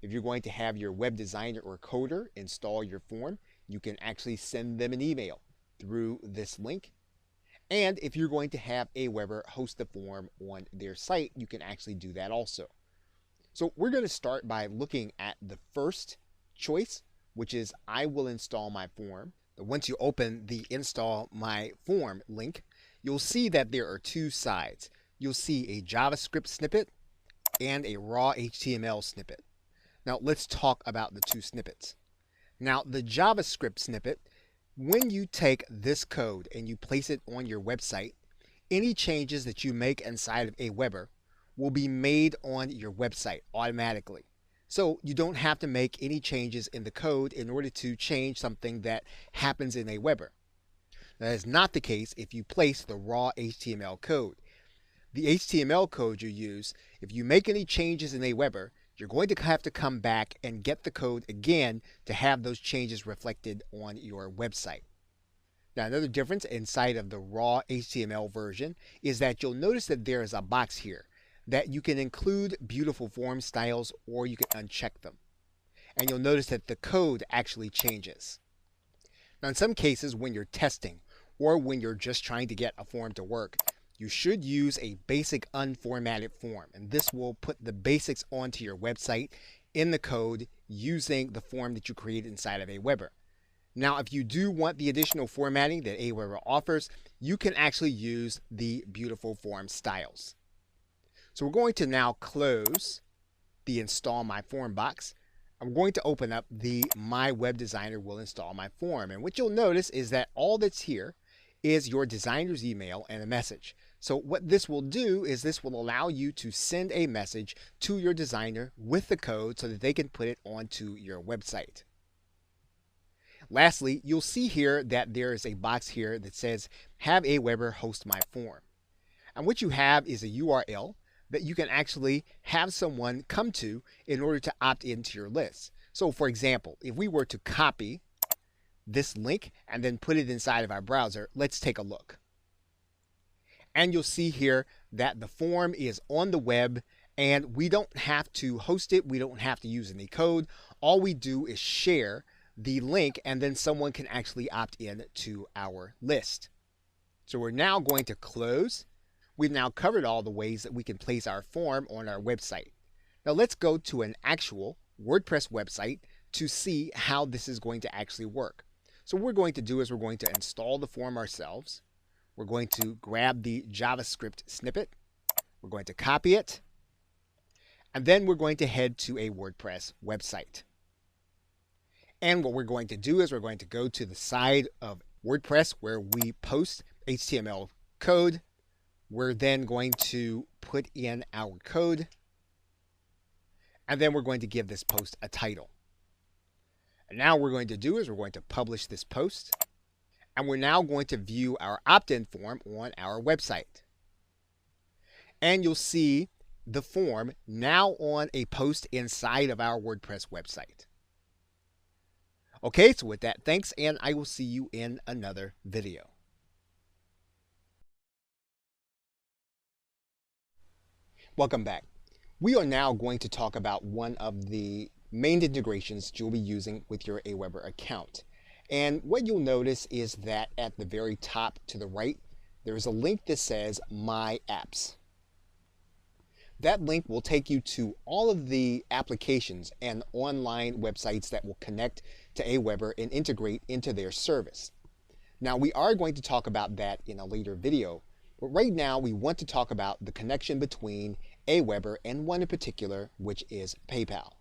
If you're going to have your web designer or coder install your form, you can actually send them an email through this link. And if you're going to have Aweber host the form on their site, you can actually do that also. So we're going to start by looking at the first choice, which is I will install my form. Once you open the install my form link, you'll see that there are two sides. You'll see a JavaScript snippet and a raw HTML snippet. Now let's talk about the two snippets. Now the JavaScript snippet, when you take this code and you place it on your website, any changes that you make inside of Aweber will be made on your website automatically. So you don't have to make any changes in the code in order to change something that happens in Aweber. That is not the case if you place the raw HTML code. The HTML code you use, if you make any changes in Aweber, you're going to have to come back and get the code again to have those changes reflected on your website. Now another difference inside of the raw HTML version is that you'll notice that there is a box here that you can include beautiful form styles or you can uncheck them. And you'll notice that the code actually changes. Now in some cases when you're testing or when you're just trying to get a form to work, you should use a basic unformatted form, and this will put the basics onto your website in the code using the form that you create inside of Aweber. Now if you do want the additional formatting that Aweber offers, you can actually use the beautiful form styles. So we're going to now close the install my form box. I'm going to open up the my web designer will install my form, and what you'll notice is that all that's here is your designer's email and a message. So what this will do is this will allow you to send a message to your designer with the code so that they can put it onto your website. Lastly, you'll see here that there is a box here that says, have Aweber host my form. And what you have is a URL that you can actually have someone come to in order to opt into your list. So for example, if we were to copy this link and then put it inside of our browser, let's take a look. And you'll see here that the form is on the web and we don't have to host it. We don't have to use any code. All we do is share the link and then someone can actually opt in to our list. So we're now going to close. We've now covered all the ways that we can place our form on our website. Now let's go to an actual WordPress website to see how this is going to actually work. So what we're going to do is we're going to install the form ourselves. We're going to grab the JavaScript snippet. We're going to copy it. And then we're going to head to a WordPress website. And what we're going to do is we're going to go to the side of WordPress where we post HTML code. We're then going to put in our code. And then we're going to give this post a title. And now what we're going to do is we're going to publish this post. And we're now going to view our opt-in form on our website. And you'll see the form now on a post inside of our WordPress website. Okay, so with that, thanks, and I will see you in another video. Welcome back. We are now going to talk about one of the main integrations you'll be using with your Aweber account. And what you'll notice is that at the very top to the right, there is a link that says My Apps. That link will take you to all of the applications and online websites that will connect to Aweber and integrate into their service. Now, we are going to talk about that in a later video, but right now we want to talk about the connection between Aweber and one in particular, which is PayPal.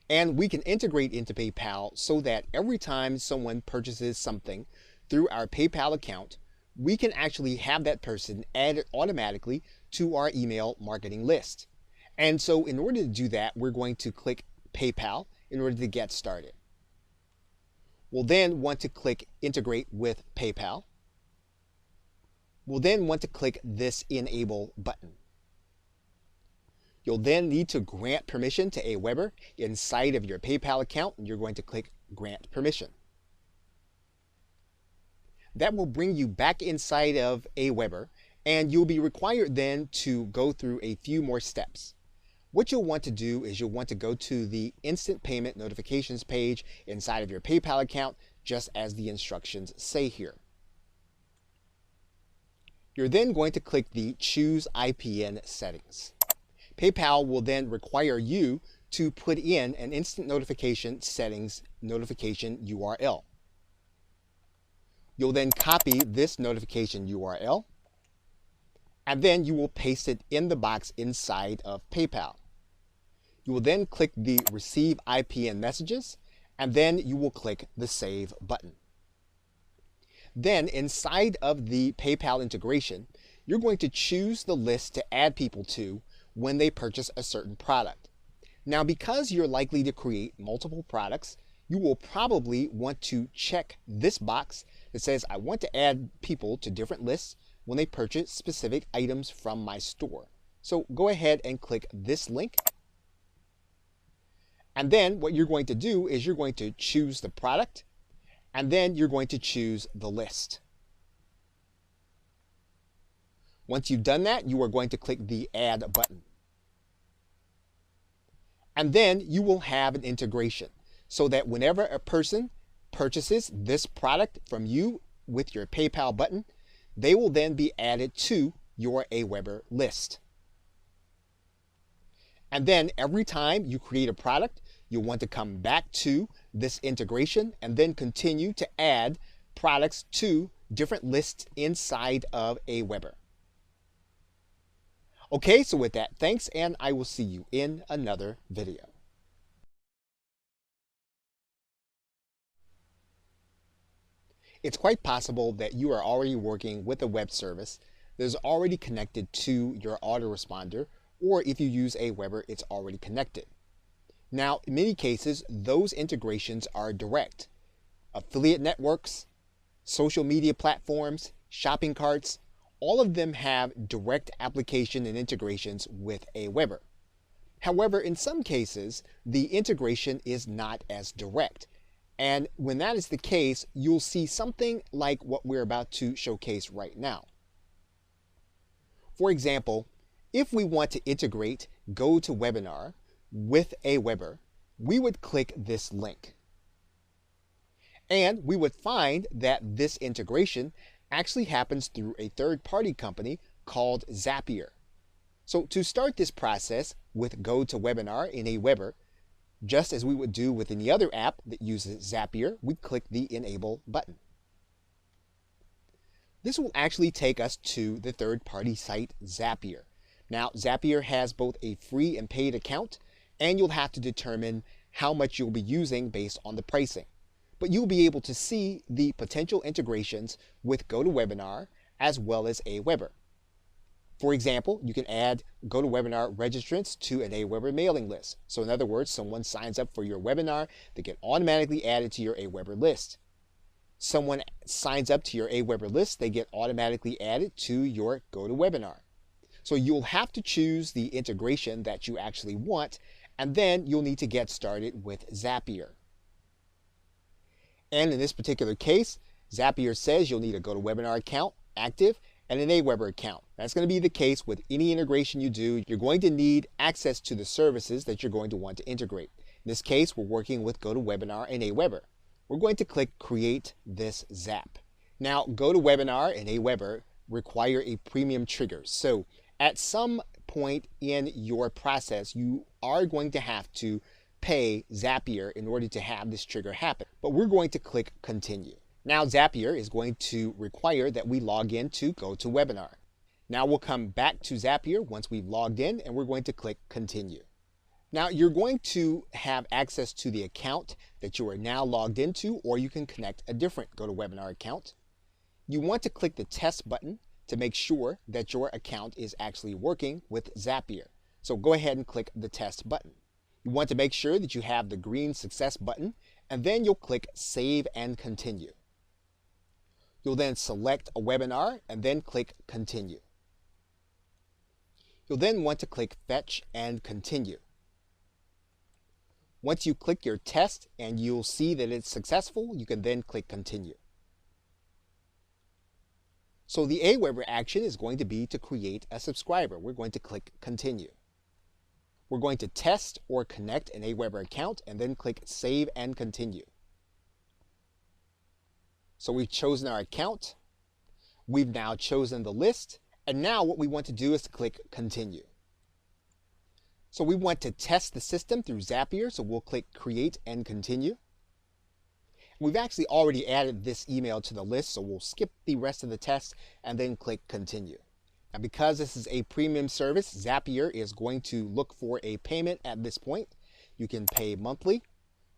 And we can integrate into PayPal so that every time someone purchases something through our PayPal account, we can actually have that person added automatically to our email marketing list. And so in order to do that, we're going to click PayPal in order to get started. We'll then want to click Integrate with PayPal. We'll then want to click this Enable button. You'll then need to grant permission to Aweber inside of your PayPal account, and you're going to click Grant Permission. That will bring you back inside of Aweber, and you'll be required then to go through a few more steps. What you'll want to do is you'll want to go to the Instant Payment Notifications page inside of your PayPal account, just as the instructions say here. You're then going to click the Choose IPN Settings. PayPal will then require you to put in an instant notification settings notification URL. You'll then copy this notification URL, and then you will paste it in the box inside of PayPal. You will then click the Receive IPN Messages, and then you will click the Save button. Then inside of the PayPal integration, you're going to choose the list to add people to when they purchase a certain product. Now, because you're likely to create multiple products, you will probably want to check this box that says, I want to add people to different lists when they purchase specific items from my store. So go ahead and click this link. And then what you're going to do is you're going to choose the product, and then you're going to choose the list. Once you've done that, you are going to click the Add button. And then you will have an integration so that whenever a person purchases this product from you with your PayPal button, they will then be added to your Aweber list. And then every time you create a product, you'll want to come back to this integration and then continue to add products to different lists inside of Aweber. Okay, so with that, thanks, and I will see you in another video. It's quite possible that you are already working with a web service that is already connected to your autoresponder, or if you use Aweber, it's already connected. Now, in many cases, those integrations are direct. Affiliate networks, social media platforms, shopping carts, all of them have direct application and integrations with Aweber. However, in some cases, the integration is not as direct. And when that is the case, you'll see something like what we're about to showcase right now. For example, if we want to integrate GoToWebinar with Aweber, we would click this link. And we would find that this integration actually happens through a third-party company called Zapier. So to start this process with GoToWebinar in Aweber, just as we would do with any other app that uses Zapier, we click the Enable button. This will actually take us to the third-party site Zapier. Now, Zapier has both a free and paid account, and you'll have to determine how much you'll be using based on the pricing. But you'll be able to see the potential integrations with GoToWebinar as well as Aweber. For example, you can add GoToWebinar registrants to an Aweber mailing list. So in other words, someone signs up for your webinar, they get automatically added to your Aweber list. Someone signs up to your Aweber list, they get automatically added to your GoToWebinar. So you'll have to choose the integration that you actually want, and then you'll need to get started with Zapier. And in this particular case, Zapier says you'll need a GoToWebinar account active and an Aweber account. That's going to be the case with any integration you do. You're going to need access to the services that you're going to want to integrate. In this case, we're working with GoToWebinar and Aweber. We're going to click Create this Zap. Now, GoToWebinar and Aweber require a premium trigger. So at some point in your process, you are going to have to pay Zapier in order to have this trigger happen. But we're going to click Continue. Now Zapier is going to require that we log in to GoToWebinar. Now we'll come back to Zapier once we've logged in, and we're going to click Continue. Now you're going to have access to the account that you are now logged into, or you can connect a different GoToWebinar account. You want to click the Test button to make sure that your account is actually working with Zapier. So go ahead and click the Test button. You want to make sure that you have the green Success button, and then you'll click Save and Continue. You'll then select a webinar and then click Continue. You'll then want to click Fetch and Continue. Once you click your test and you'll see that it's successful, you can then click Continue. So the Aweber action is going to be to create a subscriber. We're going to click Continue. We're going to test or connect an Aweber account and then click Save and Continue. So we've chosen our account. We've now chosen the list. And now what we want to do is to click Continue. So we want to test the system through Zapier, so we'll click Create and Continue. We've actually already added this email to the list, so we'll skip the rest of the test and then click Continue. Now because this is a premium service, Zapier is going to look for a payment at this point. You can pay monthly,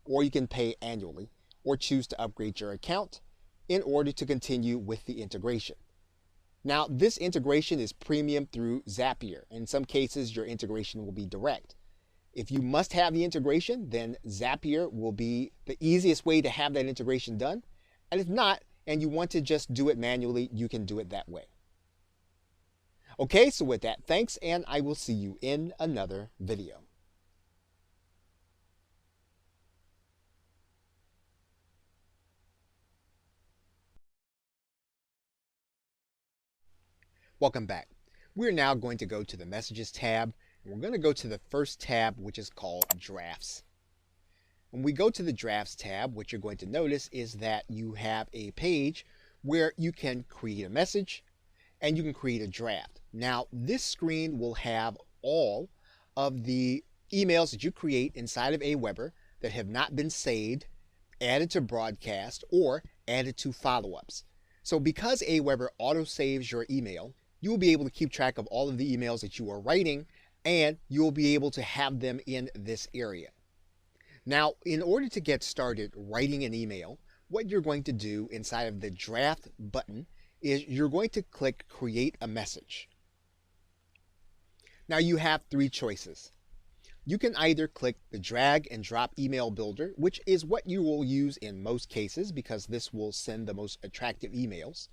or you can pay annually, or choose to upgrade your account in order to continue with the integration. Now this integration is premium through Zapier. In some cases your integration will be direct. If you must have the integration, then Zapier will be the easiest way to have that integration done. And if not, and you want to just do it manually, you can do it that way. Okay, so with that, thanks, and I will see you in another video. Welcome back. We're now going to go to the Messages tab, and we're going to go to the first tab, which is called Drafts. When we go to the Drafts tab, what you're going to notice is that you have a page where you can create a message and you can create a draft. Now, this screen will have all of the emails that you create inside of Aweber that have not been saved, added to broadcast, or added to follow-ups. So because Aweber auto-saves your email, you will be able to keep track of all of the emails that you are writing, and you will be able to have them in this area. Now, in order to get started writing an email, what you're going to do inside of the draft button is you're going to click create a message. Now you have three choices. You can either click the drag and drop email builder, which is what you will use in most cases because this will send the most attractive emails.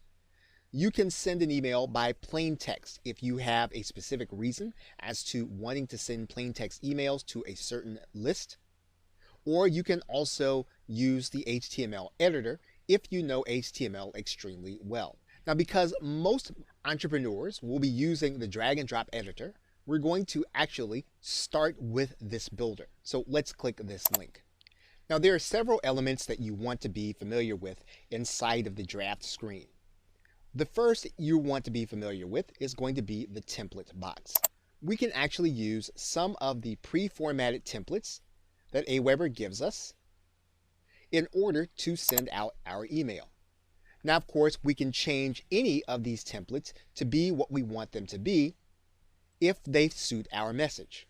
You can send an email by plain text if you have a specific reason as to wanting to send plain text emails to a certain list. Or you can also use the HTML editor if you know HTML extremely well. Now, because most entrepreneurs will be using the drag and drop editor, we're going to actually start with this builder. So let's click this link. Now, there are several elements that you want to be familiar with inside of the draft screen. The first you want to be familiar with is going to be the template box. We can actually use some of the pre-formatted templates that Aweber gives us in order to send out our email. Now, of course, we can change any of these templates to be what we want them to be if they suit our message.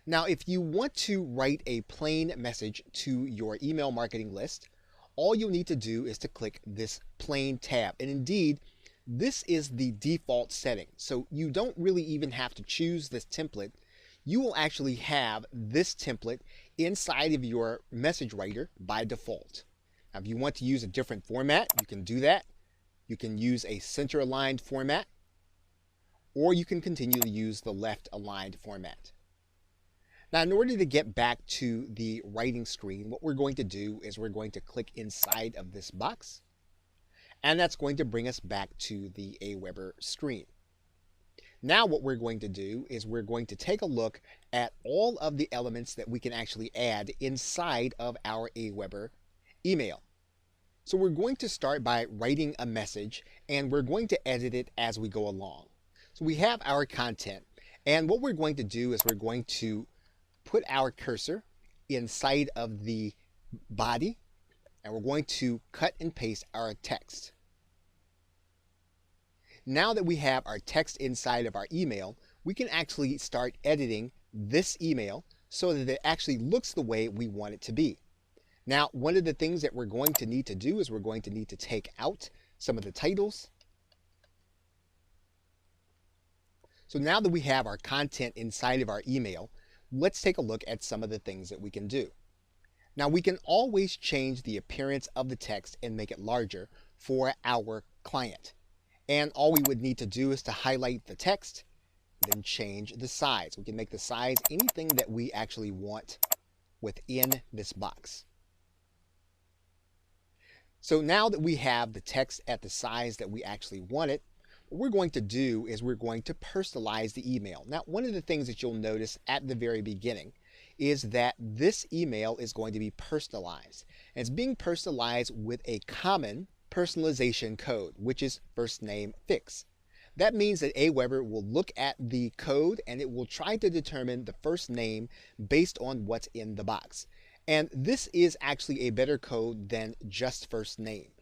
Now, if you want to write a plain message to your email marketing list, all you'll need to do is to click this plain tab. And indeed, this is the default setting. So you don't really even have to choose this template. You will actually have this template inside of your message writer by default. Now, if you want to use a different format, you can do that. You can use a center aligned format, or you can continue to use the left aligned format. Now, in order to get back to the writing screen, what we're going to do is we're going to click inside of this box, and that's going to bring us back to the Aweber screen. Now what we're going to do is we're going to take a look at all of the elements that we can actually add inside of our Aweber email. So we're going to start by writing a message, and we're going to edit it as we go along. So we have our content, and what we're going to do is we're going to put our cursor inside of the body, and we're going to cut and paste our text. Now that we have our text inside of our email, we can actually start editing this email so that it actually looks the way we want it to be. Now, one of the things that we're going to need to do is we're going to need to take out some of the titles. So now that we have our content inside of our email, let's take a look at some of the things that we can do. Now, we can always change the appearance of the text and make it larger for our client. And all we would need to do is to highlight the text, then change the size. We can make the size anything that we actually want within this box. So now that we have the text at the size that we actually want it, what we're going to do is we're going to personalize the email. Now, one of the things that you'll notice at the very beginning is that this email is going to be personalized. And it's being personalized with a common personalization code, which is first name fix. That means that Aweber will look at the code and it will try to determine the first name based on what's in the box. And this is actually a better code than just first name.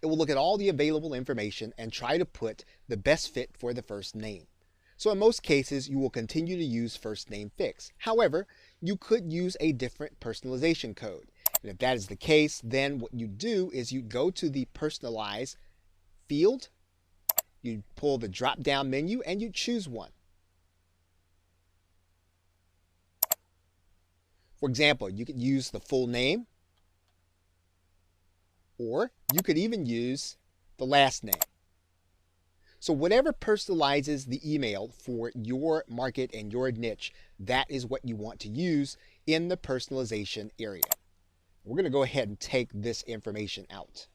It will look at all the available information and try to put the best fit for the first name. So in most cases, you will continue to use first name fix. However, you could use a different personalization code. And if that is the case, then what you do is you go to the personalize field, you pull the drop down menu and you choose one. For example, you could use the full name, or you could even use the last name. So whatever personalizes the email for your market and your niche, that is what you want to use in the personalization area. We're going to go ahead and take this information out.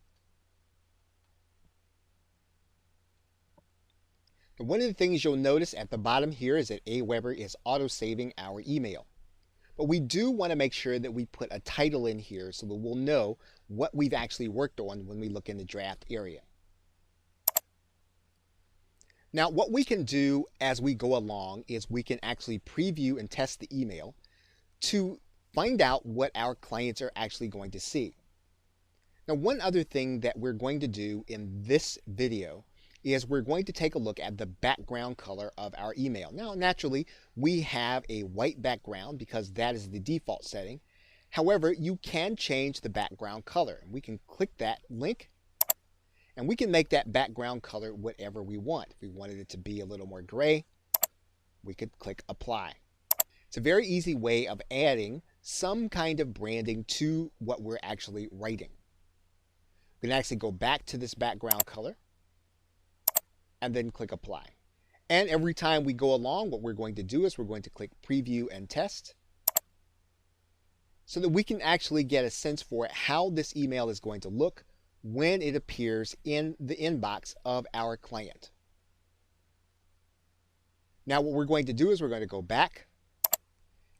And one of the things you'll notice at the bottom here is that Aweber is auto-saving our email. But we do want to make sure that we put a title in here so that we'll know what we've actually worked on when we look in the draft area. Now, what we can do as we go along is we can actually preview and test the email to find out what our clients are actually going to see. Now, one other thing that we're going to do in this video is we're going to take a look at the background color of our email. Now, naturally, we have a white background because that is the default setting. However, you can change the background color. We can click that link and we can make that background color whatever we want. If we wanted it to be a little more gray, we could click apply. It's a very easy way of adding some kind of branding to what we're actually writing. We can actually go back to this background color and then click apply. And every time we go along, what we're going to do is we're going to click preview and test so that we can actually get a sense for how this email is going to look when it appears in the inbox of our client. Now what we're going to do is we're going to go back.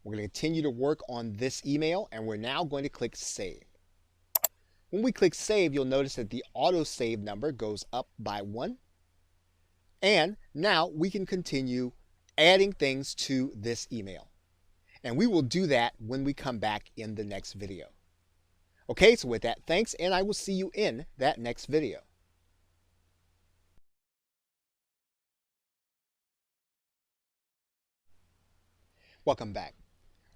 We're going to continue to work on this email, and we're now going to click save. When we click save, you'll notice that the autosave number goes up by 1. And now we can continue adding things to this email. And we will do that when we come back in the next video. Okay, so with that, thanks, and I will see you in that next video. Welcome back.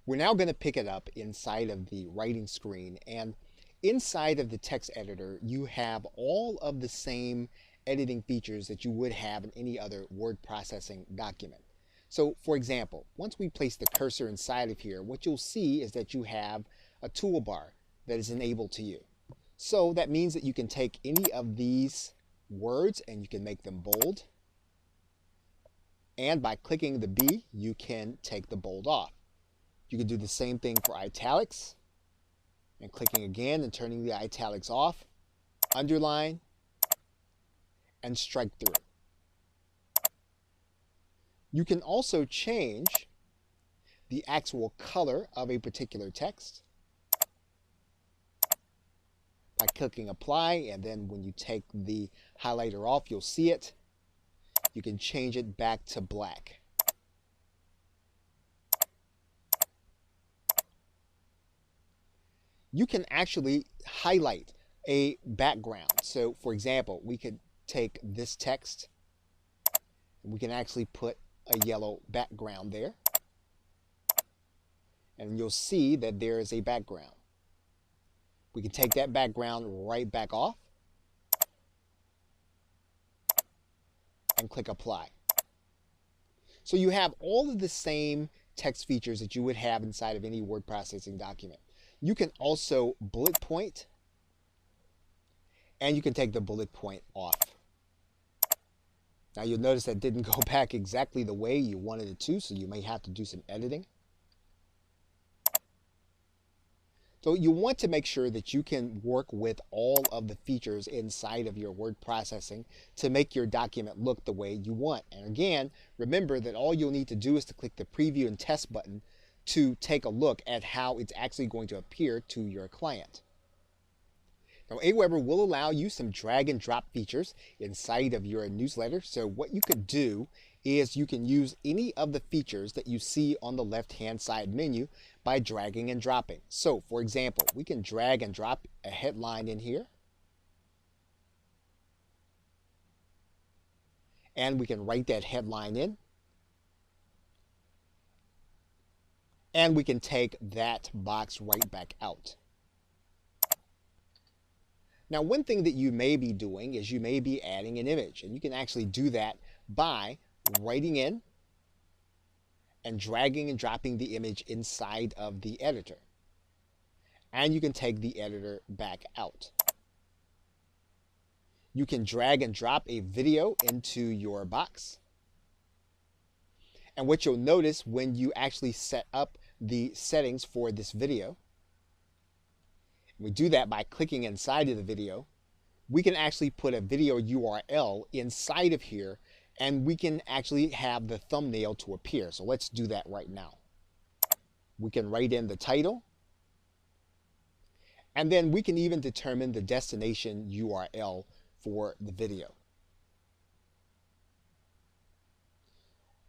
We're now going to pick it up inside of the writing screen, and inside of the text editor, you have all of the same editing features that you would have in any other word processing document. So for example, once we place the cursor inside of here, what you'll see is that you have a toolbar that is enabled to you. So that means that you can take any of these words and you can make them bold. And by clicking the B, you can take the bold off. You can do the same thing for italics, and clicking again and turning the italics off, underline, and strike through. You can also change the actual color of a particular text by clicking apply, and then when you take the highlighter off, you'll see it. You can change it back to black. You can actually highlight a background. So for example, we could take this text and we can actually put a yellow background there, and you'll see that there is a background. We can take that background right back off and click apply. So you have all of the same text features that you would have inside of any word processing document. You can also bullet point, and you can take the bullet point off. Now you'll notice that didn't go back exactly the way you wanted it to, so you may have to do some editing. So you want to make sure that you can work with all of the features inside of your word processing to make your document look the way you want. And again, remember that all you'll need to do is to click the preview and test button to take a look at how it's actually going to appear to your client. Now, Aweber will allow you some drag and drop features inside of your newsletter. So what you could do is you can use any of the features that you see on the left-hand side menu by dragging and dropping. So for example, we can drag and drop a headline in here. And we can write that headline in. And we can take that box right back out. Now, one thing that you may be doing is you may be adding an image, and you can actually do that by writing in and dragging and dropping the image inside of the editor. And you can take the editor back out. You can drag and drop a video into your box. And what you'll notice when you actually set up the settings for this video, we do that by clicking inside of the video. We can actually put a video URL inside of here, and we can actually have the thumbnail to appear. So let's do that right now. We can write in the title, and then we can even determine the destination URL for the video.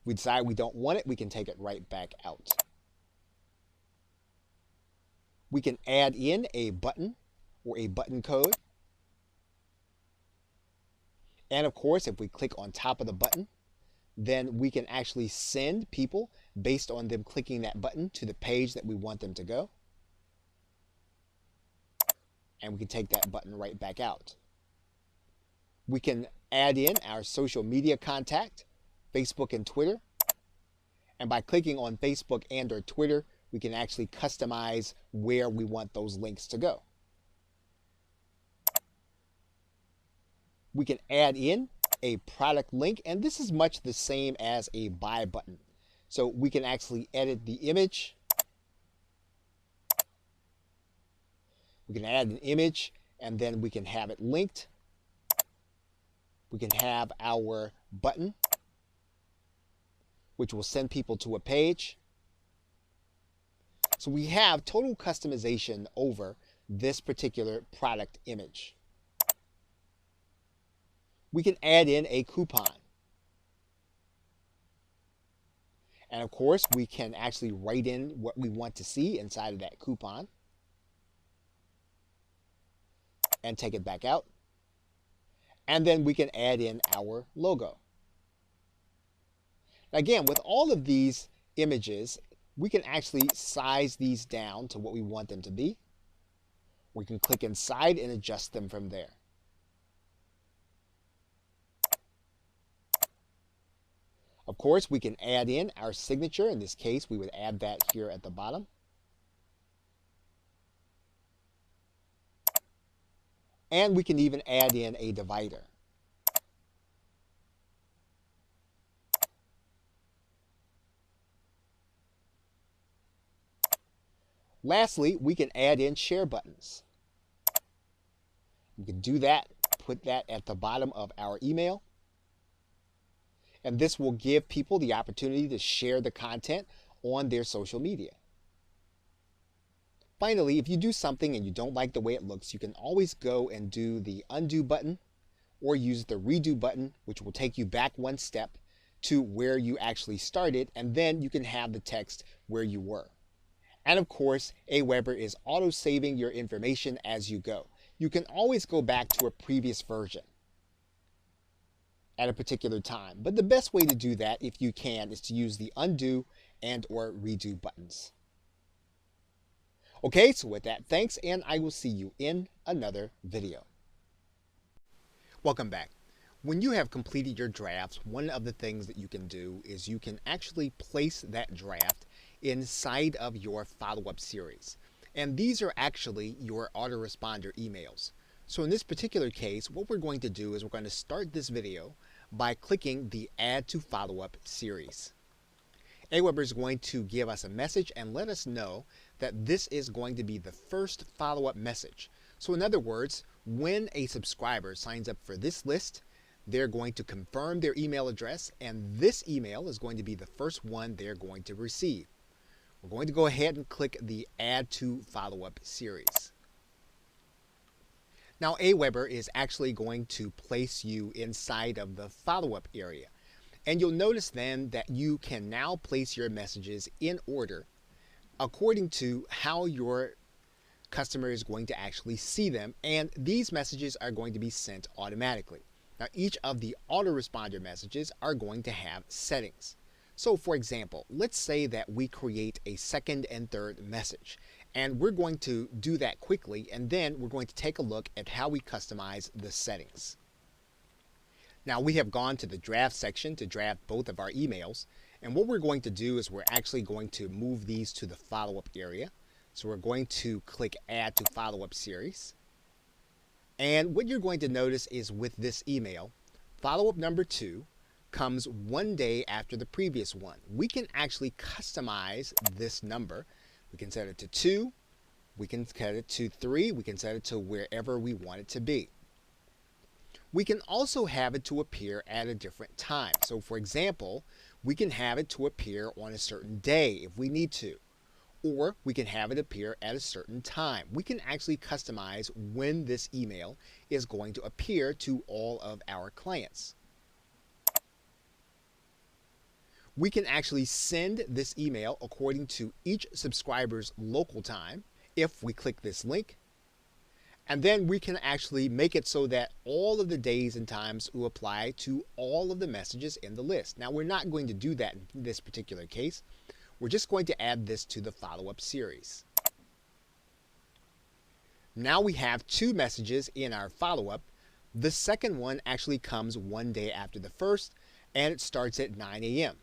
If we decide we don't want it, we can take it right back out. We can add in a button or a button code. And of course, if we click on top of the button, then we can actually send people based on them clicking that button to the page that we want them to go. and we can take that button right back out. We can add in our social media contact, Facebook and Twitter. And by clicking on Facebook and or Twitter, we can actually customize where we want those links to go. We can add in a product link, and this is much the same as a buy button. So we can actually edit the image. We can add an image, and then we can have it linked. We can have our button, which will send people to a page. So we have total customization over this particular product image. We can add in a coupon. And of course, we can actually write in what we want to see inside of that coupon and take it back out. And then we can add in our logo. Again, with all of these images, we can actually size these down to what we want them to be. We can click inside and adjust them from there. Of course, we can add in our signature. In this case, we would add that here at the bottom. And we can even add in a divider. Lastly, we can add in share buttons. We can do that, put that at the bottom of our email. And this will give people the opportunity to share the content on their social media. Finally, if you do something and you don't like the way it looks, you can always go and do the undo button or use the redo button, which will take you back one step to where you actually started, and then you can have the text where you were. And of course, Aweber is auto-saving your information as you go. You can always go back to a previous version at a particular time. But the best way to do that, if you can, is to use the undo and or redo buttons. Okay, so with that, thanks, and I will see you in another video. Welcome back. When you have completed your drafts, one of the things that you can do is you can actually place that draft inside of your follow-up series. And these are actually your autoresponder emails. So in this particular case, what we're going to do is we're going to start this video by clicking the Add to Follow-up series. Aweber is going to give us a message and let us know that this is going to be the first follow-up message. So in other words, when a subscriber signs up for this list, they're going to confirm their email address, and this email is going to be the first one they're going to receive. We're going to go ahead and click the Add to Follow-up series. Now, Aweber is actually going to place you inside of the follow-up area. And you'll notice then that you can now place your messages in order according to how your customer is going to actually see them. And these messages are going to be sent automatically. Now, each of the autoresponder messages are going to have settings. So, for example, let's say that we create a second and third message. And we're going to do that quickly, and then we're going to take a look at how we customize the settings. Now, we have gone to the draft section to draft both of our emails. And what we're going to do is we're actually going to move these to the follow-up area. So we're going to click Add to Follow-up Series. And what you're going to notice is with this email, follow-up number 2 comes one day after the previous one. We can actually customize this number. We can set it to 2, we can set it to 3, we can set it to wherever we want it to be. We can also have it to appear at a different time. So for example, we can have it to appear on a certain day if we need to. Or we can have it appear at a certain time. We can actually customize when this email is going to appear to all of our clients. We can actually send this email according to each subscriber's local time if we click this link. And then we can actually make it so that all of the days and times will apply to all of the messages in the list. Now, we're not going to do that in this particular case. We're just going to add this to the follow-up series. Now we have two messages in our follow-up. The second one actually comes one day after the first, and it starts at 9 a.m.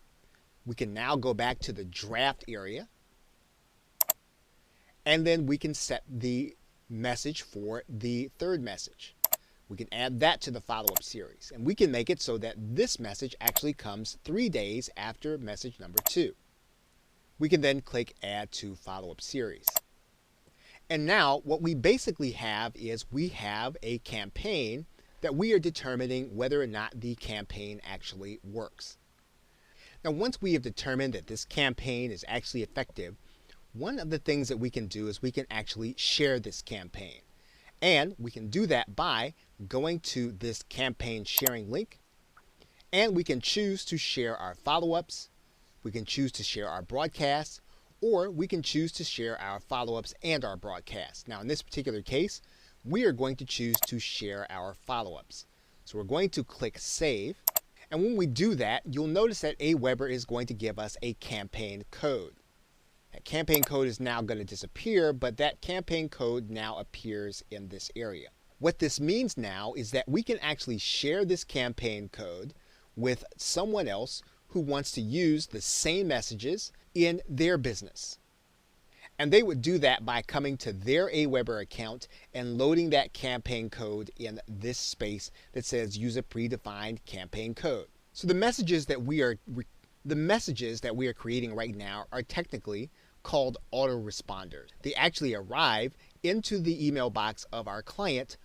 We can now go back to the draft area, and then we can set the message for the third message. We can add that to the follow-up series, and we can make it so that this message actually comes 3 days after message number 2. We can then click Add to Follow-up Series. And now what we basically have is we have a campaign that we are determining whether or not the campaign actually works. Now, once we have determined that this campaign is actually effective, one of the things that we can do is we can actually share this campaign. And we can do that by going to this campaign sharing link, and we can choose to share our follow-ups, we can choose to share our broadcasts, or we can choose to share our follow-ups and our broadcasts. Now, in this particular case, we are going to choose to share our follow-ups. So we're going to click Save, and when we do that, you'll notice that Aweber is going to give us a campaign code. That campaign code is now going to disappear, but that campaign code now appears in this area. What this means now is that we can actually share this campaign code with someone else who wants to use the same messages in their business. And they would do that by coming to their Aweber account and loading that campaign code in this space that says use a predefined campaign code. So the messages that we are creating right now are technically called autoresponders. They actually arrive into the email box of our client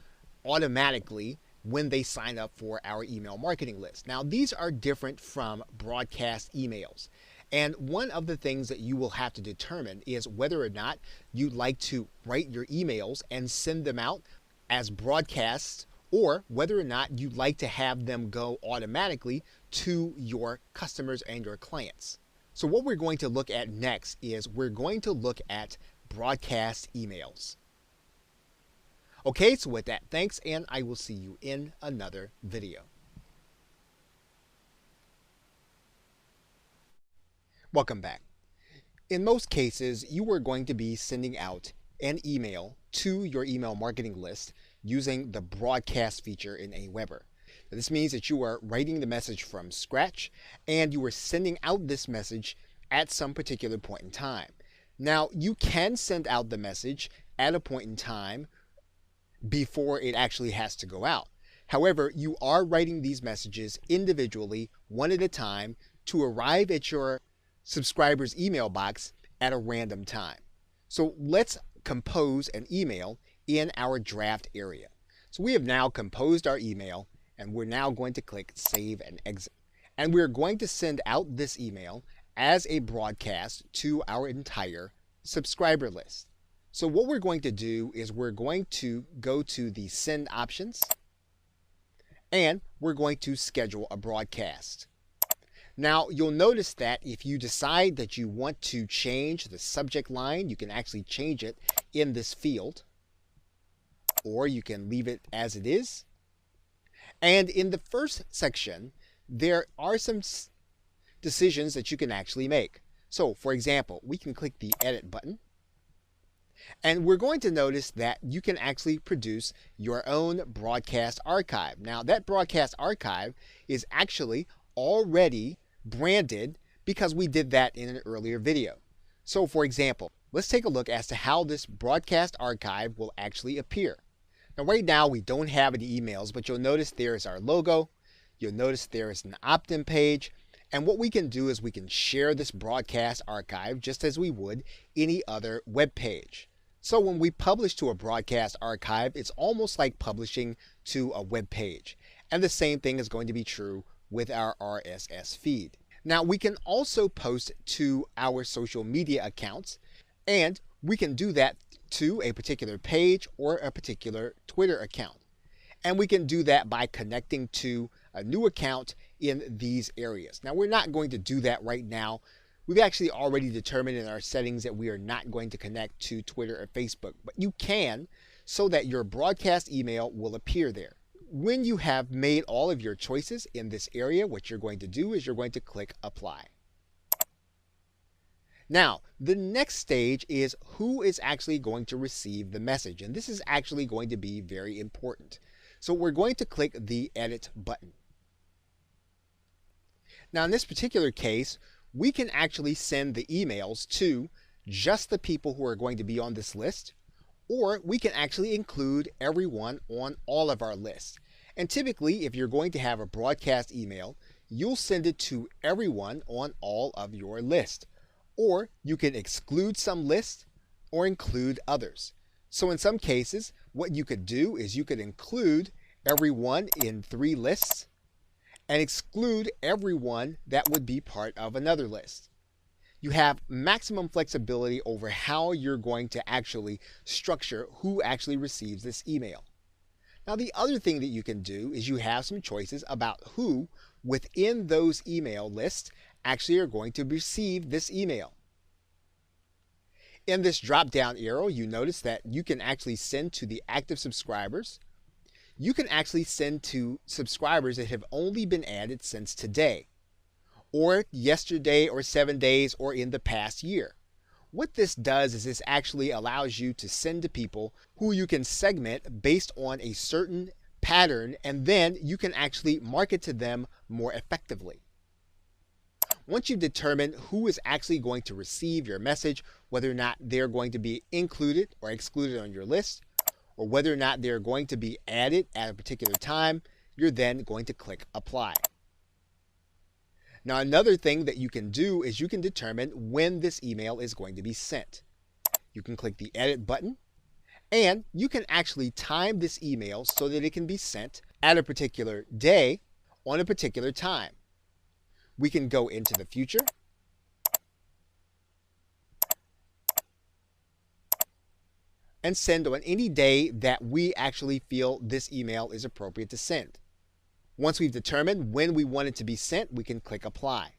automatically when they sign up for our email marketing list. Now, these are different from broadcast emails. And one of the things that you will have to determine is whether or not you'd like to write your emails and send them out as broadcasts, or whether or not you'd like to have them go automatically to your customers and your clients. So what we're going to look at next is we're going to look at broadcast emails. Okay, so with that, thanks, and I will see you in another video. Welcome back. In most cases, you are going to be sending out an email to your email marketing list using the broadcast feature in Aweber. This means that you are writing the message from scratch and you are sending out this message at some particular point in time. Now, you can send out the message at a point in time before it actually has to go out. However, you are writing these messages individually, one at a time, to arrive at your subscriber's email box at a random time. So let's compose an email in our draft area. So we have now composed our email, and we're now going to click Save and Exit. And we're going to send out this email as a broadcast to our entire subscriber list. So what we're going to do is we're going to go to the Send options, and we're going to schedule a broadcast. Now, you'll notice that if you decide that you want to change the subject line, you can actually change it in this field, or you can leave it as it is. And in the first section, there are some decisions that you can actually make. So, for example, we can click the Edit button, and we're going to notice that you can actually produce your own broadcast archive. Now, that broadcast archive is actually already branded because we did that in an earlier video. So, for example, let's take a look as to how this broadcast archive will actually appear. Now, right now, we don't have any emails, but you'll notice there is our logo. You'll notice there is an opt-in page. And what we can do is we can share this broadcast archive just as we would any other web page. So when we publish to a broadcast archive, it's almost like publishing to a web page. And the same thing is going to be true with our RSS feed. Now, we can also post to our social media accounts, and we can do that to a particular page or a particular Twitter account. And we can do that by connecting to a new account in these areas. Now, we're not going to do that right now. We've actually already determined in our settings that we are not going to connect to Twitter or Facebook, but you can, so that your broadcast email will appear there. When you have made all of your choices in this area, what you're going to do is you're going to click Apply. Now, the next stage is who is actually going to receive the message. And this is actually going to be very important. So we're going to click the Edit button. Now, in this particular case, we can actually send the emails to just the people who are going to be on this list, or we can actually include everyone on all of our lists. And typically, if you're going to have a broadcast email, you'll send it to everyone on all of your list. Or you can exclude some lists or include others. So in some cases, what you could do is you could include everyone in 3 lists and exclude everyone that would be part of another list. You have maximum flexibility over how you're going to actually structure who actually receives this email. Now, the other thing that you can do is you have some choices about who within those email lists actually are going to receive this email. In this drop-down arrow, you notice that you can actually send to the active subscribers. You can actually send to subscribers that have only been added since today, or yesterday, or 7 days, or in the past year. What this does is this actually allows you to send to people who you can segment based on a certain pattern, and then you can actually market to them more effectively. Once you've determined who is actually going to receive your message, whether or not they're going to be included or excluded on your list, or whether or not they're going to be added at a particular time, you're then going to click Apply. Now, another thing that you can do is you can determine when this email is going to be sent. You can click the Edit button, and you can actually time this email so that it can be sent at a particular day on a particular time. We can go into the future and send on any day that we actually feel this email is appropriate to send. Once we've determined when we want it to be sent, we can click Apply.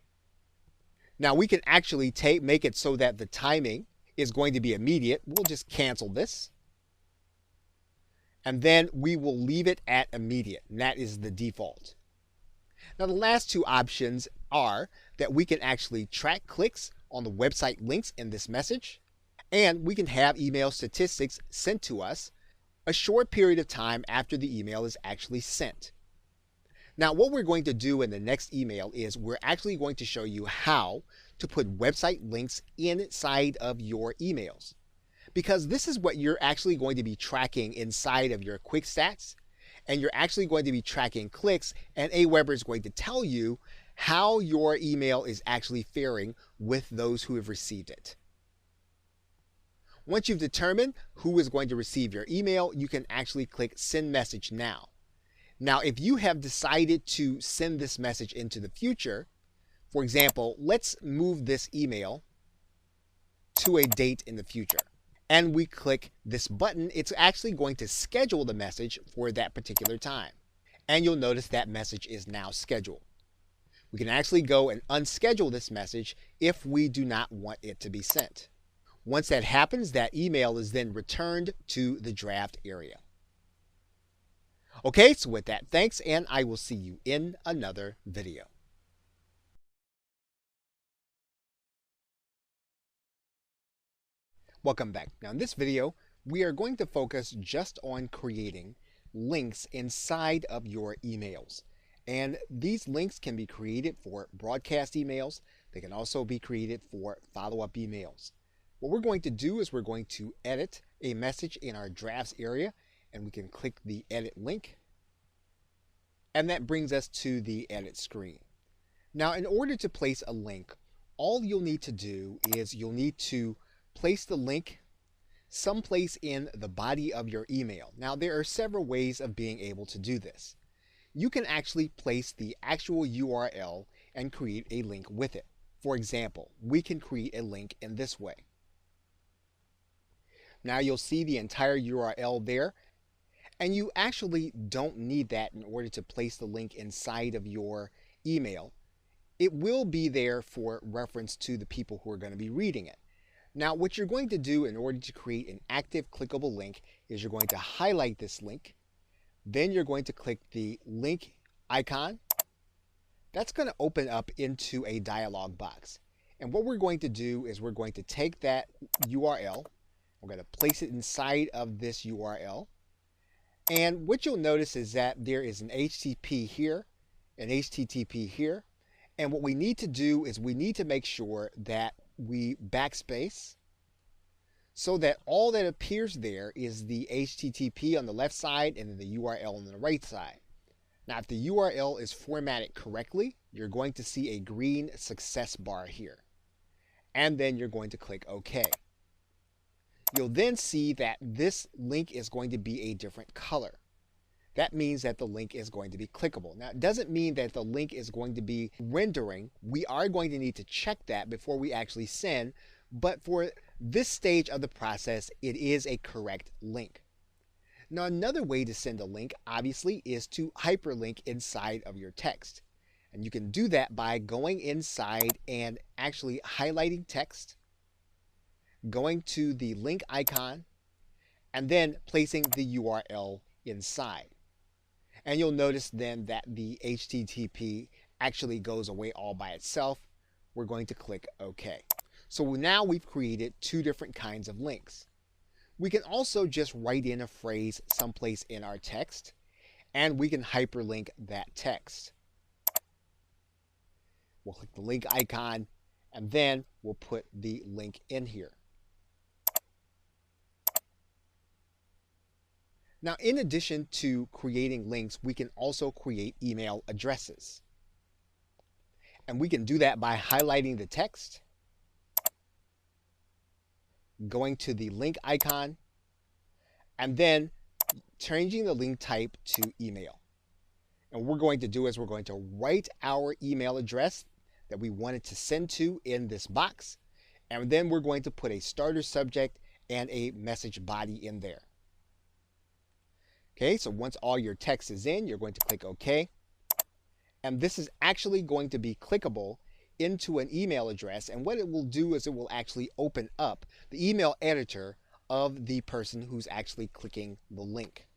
Now, we can actually make it so that the timing is going to be immediate. We'll just cancel this. And then we will leave it at immediate, and that is the default. Now, the last 2 options are that we can actually track clicks on the website links in this message, and we can have email statistics sent to us a short period of time after the email is actually sent. Now, what we're going to do in the next email is we're actually going to show you how to put website links inside of your emails, because this is what you're actually going to be tracking inside of your quick stats, and you're actually going to be tracking clicks, and Aweber is going to tell you how your email is actually faring with those who have received it. Once you've determined who is going to receive your email, you can actually click Send Message Now. Now, if you have decided to send this message into the future, for example, let's move this email to a date in the future, and we click this button, it's actually going to schedule the message for that particular time. And you'll notice that message is now scheduled. We can actually go and unschedule this message if we do not want it to be sent. Once that happens, that email is then returned to the draft area. Okay, so with that, thanks, and I will see you in another video. Welcome back. Now, in this video, we are going to focus just on creating links inside of your emails. And these links can be created for broadcast emails. They can also be created for follow-up emails. What we're going to do is we're going to edit a message in our drafts area, and we can click the edit link, and that brings us to the edit screen. Now, in order to place a link, all you'll need to do is you'll need to place the link someplace in the body of your email. Now, there are several ways of being able to do this. You can actually place the actual URL and create a link with it. For example, we can create a link in this way. Now you'll see the entire URL there, and you actually don't need that in order to place the link inside of your email. It will be there for reference to the people who are going to be reading it. Now, what you're going to do in order to create an active clickable link is you're going to highlight this link. Then you're going to click the link icon. That's going to open up into a dialog box. And what we're going to do is we're going to take that URL, we're going to place it inside of this URL. And what you'll notice is that there is an HTTP here, an HTTP here. And what we need to do is we need to make sure that we backspace so that all that appears there is the HTTP on the left side and then the URL on the right side. Now, if the URL is formatted correctly, you're going to see a green success bar here. And then you're going to click OK. You'll then see that this link is going to be a different color. That means that the link is going to be clickable. Now, it doesn't mean that the link is going to be rendering. We are going to need to check that before we actually send, but for this stage of the process, it is a correct link. Now, another way to send a link, obviously, is to hyperlink inside of your text. And you can do that by going inside and actually highlighting text, going to the link icon, and then placing the URL inside. And you'll notice then that the HTTP actually goes away all by itself. We're going to click OK. So now we've created two different kinds of links. We can also just write in a phrase someplace in our text, and we can hyperlink that text. We'll click the link icon, and then we'll put the link in here. Now, in addition to creating links, we can also create email addresses. And we can do that by highlighting the text, going to the link icon, and then changing the link type to email. And what we're going to do is we're going to write our email address that we wanted to send to in this box, and then we're going to put a starter subject and a message body in there. Okay, so once all your text is in, you're going to click OK. And this is actually going to be clickable into an email address. And what it will do is it will actually open up the email editor of the person who's actually clicking the link.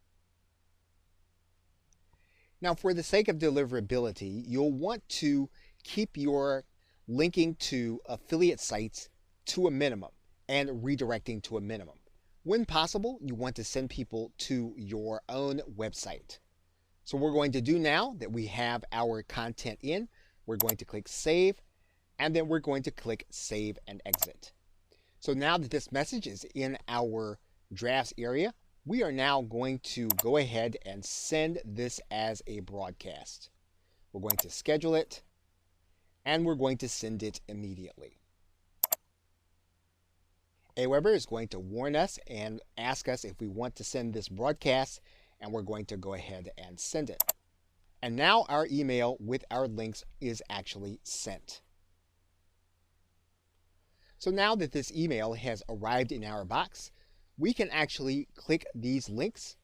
Now, for the sake of deliverability, you'll want to keep your linking to affiliate sites to a minimum and redirecting to a minimum. When possible, you want to send people to your own website. So what we're going to do now that we have our content in, we're going to click Save, and then we're going to click Save and Exit. So now that this message is in our drafts area, we are now going to go ahead and send this as a broadcast. We're going to schedule it, and we're going to send it immediately. Aweber is going to warn us and ask us if we want to send this broadcast, and we're going to go ahead and send it. And now our email with our links is actually sent. So now that this email has arrived in our box, we can actually click these links,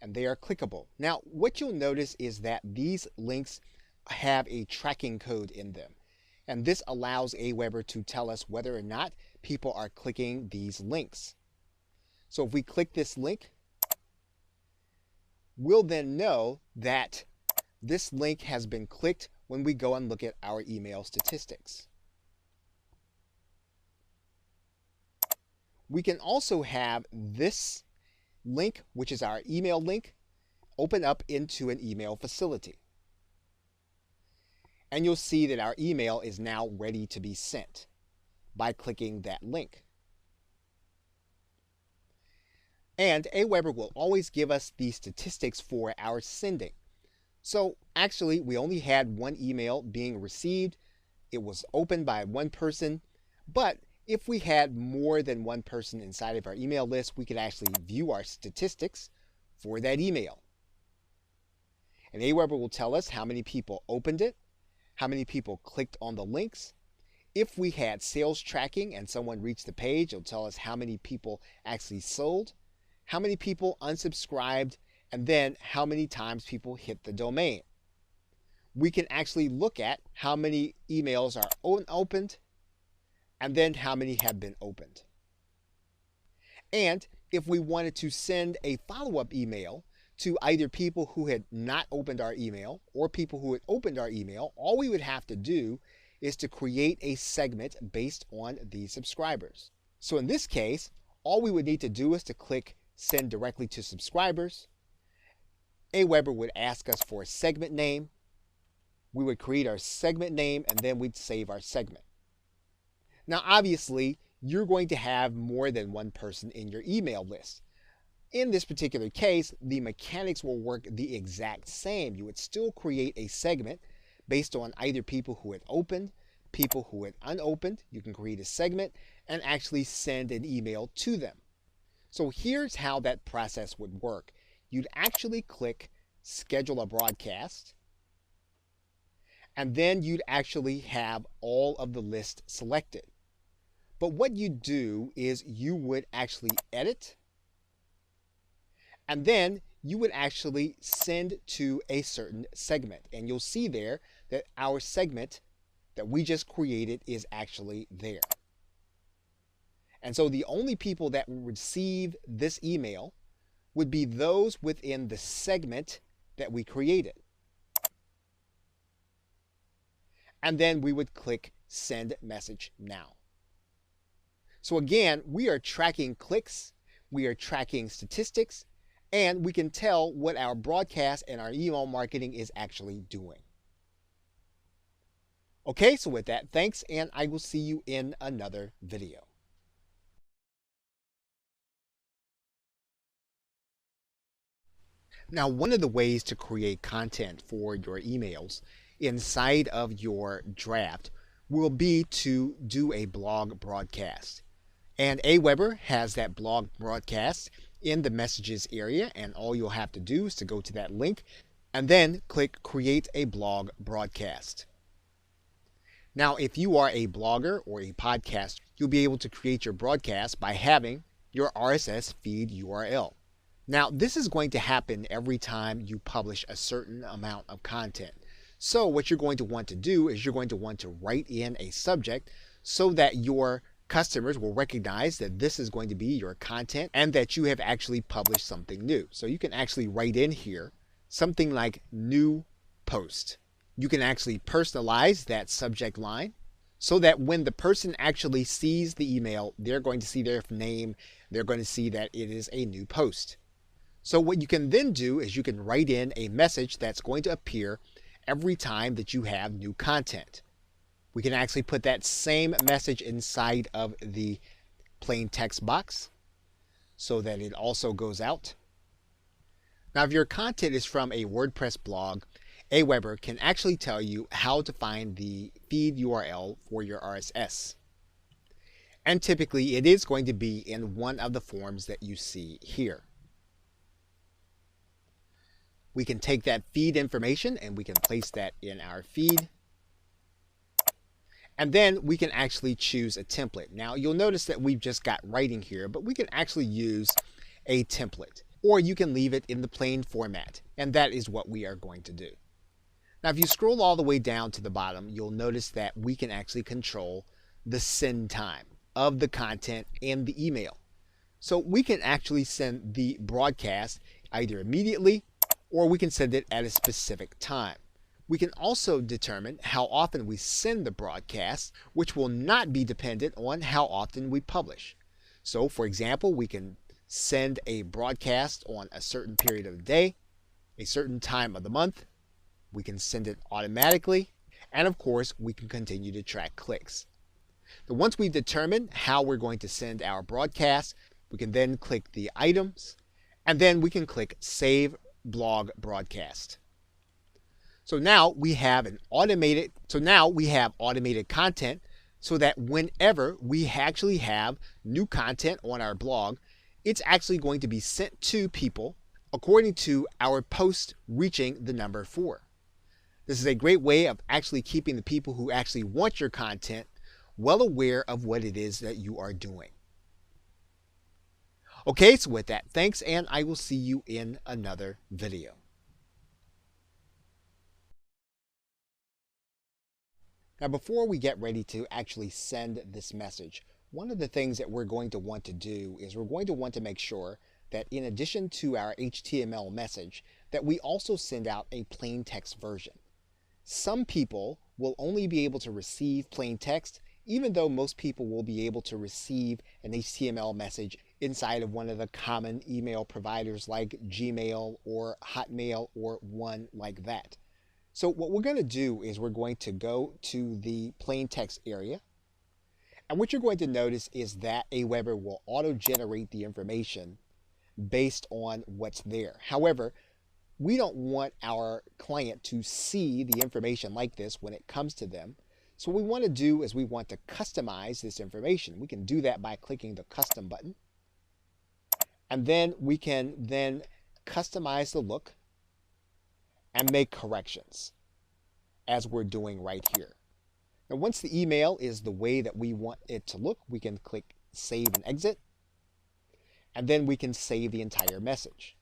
and they are clickable. Now, what you'll notice is that these links have a tracking code in them. And this allows Aweber to tell us whether or not people are clicking these links. So if we click this link, we'll then know that this link has been clicked when we go and look at our email statistics. We can also have this link, which is our email link, open up into an email facility. And you'll see that our email is now ready to be sent by clicking that link. And Aweber will always give us the statistics for our sending. So actually, we only had one email being received. It was opened by one person. But if we had more than one person inside of our email list, we could actually view our statistics for that email. And Aweber will tell us how many people opened it, how many people clicked on the links. If we had sales tracking and someone reached the page, it'll tell us how many people actually sold, how many people unsubscribed, and then how many times people hit the domain. We can actually look at how many emails are unopened and then how many have been opened. And if we wanted to send a follow-up email to either people who had not opened our email or people who had opened our email, all we would have to do is to create a segment based on the subscribers. So in this case, all we would need to do is to click Send Directly to Subscribers. Aweber would ask us for a segment name. We would create our segment name and then we'd save our segment. Now obviously, you're going to have more than one person in your email list. In this particular case, the mechanics will work the exact same. You would still create a segment based on either people who had opened, people who had unopened. You can create a segment and actually send an email to them. So here's how that process would work. You'd actually click Schedule a Broadcast, and then you'd actually have all of the list selected. But what you do is you would actually edit, and then you would actually send to a certain segment. And you'll see there that our segment that we just created is actually there. And so the only people that will receive this email would be those within the segment that we created. And then we would click Send Message Now. So again, we are tracking clicks, we are tracking statistics, and we can tell what our broadcast and our email marketing is actually doing. Okay, so with that, thanks, and I will see you in another video. Now, one of the ways to create content for your emails inside of your draft will be to do a blog broadcast. And Aweber has that blog broadcast in the messages area, and all you'll have to do is to go to that link and then click Create a Blog Broadcast. Now, if you are a blogger or a podcaster, you'll be able to create your broadcast by having your RSS feed URL. Now, this is going to happen every time you publish a certain amount of content. So what you're going to want to do is you're going to want to write in a subject so that your customers will recognize that this is going to be your content and that you have actually published something new. So you can actually write in here something like new post. You can actually personalize that subject line so that when the person actually sees the email, they're going to see their name, they're going to see that it is a new post. So what you can then do is you can write in a message that's going to appear every time that you have new content. We can actually put that same message inside of the plain text box so that it also goes out. Now, if your content is from a WordPress blog, Aweber can actually tell you how to find the feed URL for your RSS. And typically it is going to be in one of the forms that you see here. We can take that feed information and we can place that in our feed. And then we can actually choose a template. Now you'll notice that we've just got writing here, but we can actually use a template, or you can leave it in the plain format. And that is what we are going to do. Now, if you scroll all the way down to the bottom, you'll notice that we can actually control the send time of the content and the email. So we can actually send the broadcast either immediately or we can send it at a specific time. We can also determine how often we send the broadcast, which will not be dependent on how often we publish. So, for example, we can send a broadcast on a certain period of the day, a certain time of the month. We can send it automatically, and of course, we can continue to track clicks. So once we've determined how we're going to send our broadcast, we can then click the items, and then we can click Save Blog Broadcast. So now we have automated content so that whenever we actually have new content on our blog, it's actually going to be sent to people according to our post reaching the number 4. This is a great way of actually keeping the people who actually want your content well aware of what it is that you are doing. Okay, so with that, thanks, and I will see you in another video. Now, before we get ready to actually send this message, one of the things that we're going to want to do is we're going to want to make sure that in addition to our HTML message, that we also send out a plain text version. Some people will only be able to receive plain text, even though most people will be able to receive an HTML message inside of one of the common email providers like Gmail or Hotmail or one like that. So what we're going to do is we're going to go to the plain text area. And what you're going to notice is that Aweber will auto-generate the information based on what's there. However, we don't want our client to see the information like this when it comes to them. So what we want to do is we want to customize this information. We can do that by clicking the custom button. And then we can then customize the look and make corrections as we're doing right here. Now once the email is the way that we want it to look, we can click save and exit. And then we can save the entire message.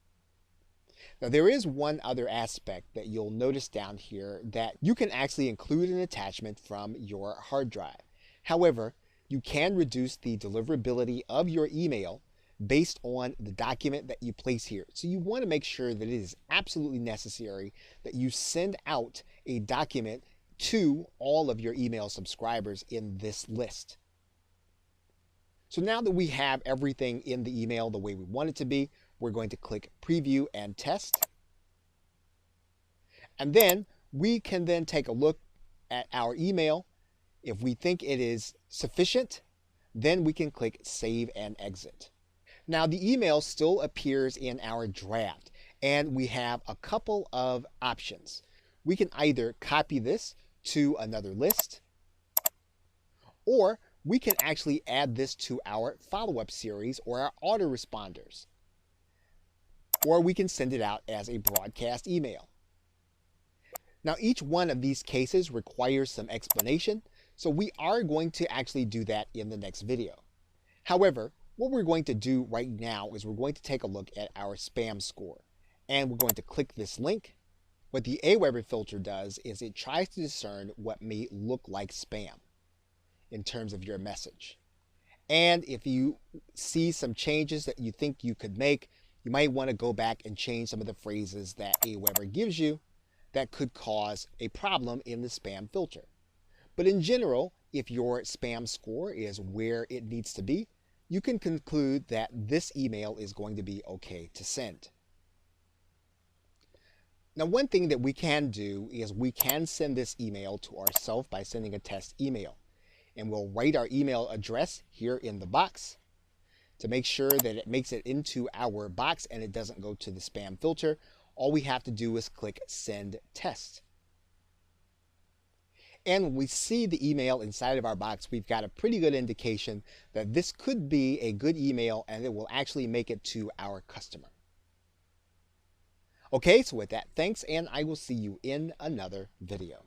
Now there is one other aspect that you'll notice down here, that you can actually include an attachment from your hard drive. However, you can reduce the deliverability of your email based on the document that you place here. So you want to make sure that it is absolutely necessary that you send out a document to all of your email subscribers in this list. So now that we have everything in the email the way we want it to be, we're going to click preview and test. And then we can then take a look at our email. If we think it is sufficient, then we can click save and exit. Now the email still appears in our draft, and we have a couple of options. We can either copy this to another list, or we can actually add this to our follow-up series or our autoresponders. Or we can send it out as a broadcast email. Now each one of these cases requires some explanation, so we are going to actually do that in the next video. However, what we're going to do right now is we're going to take a look at our spam score. And we're going to click this link. What the Aweber filter does is it tries to discern what may look like spam in terms of your message. And if you see some changes that you think you could make, you might want to go back and change some of the phrases that Aweber gives you that could cause a problem in the spam filter. But in general, if your spam score is where it needs to be, you can conclude that this email is going to be okay to send. Now, one thing that we can do is we can send this email to ourselves by sending a test email. And we'll write our email address here in the box to make sure that it makes it into our box and it doesn't go to the spam filter. All we have to do is click send test. And when we see the email inside of our box, we've got a pretty good indication that this could be a good email and it will actually make it to our customer. Okay, so with that, thanks, and I will see you in another video.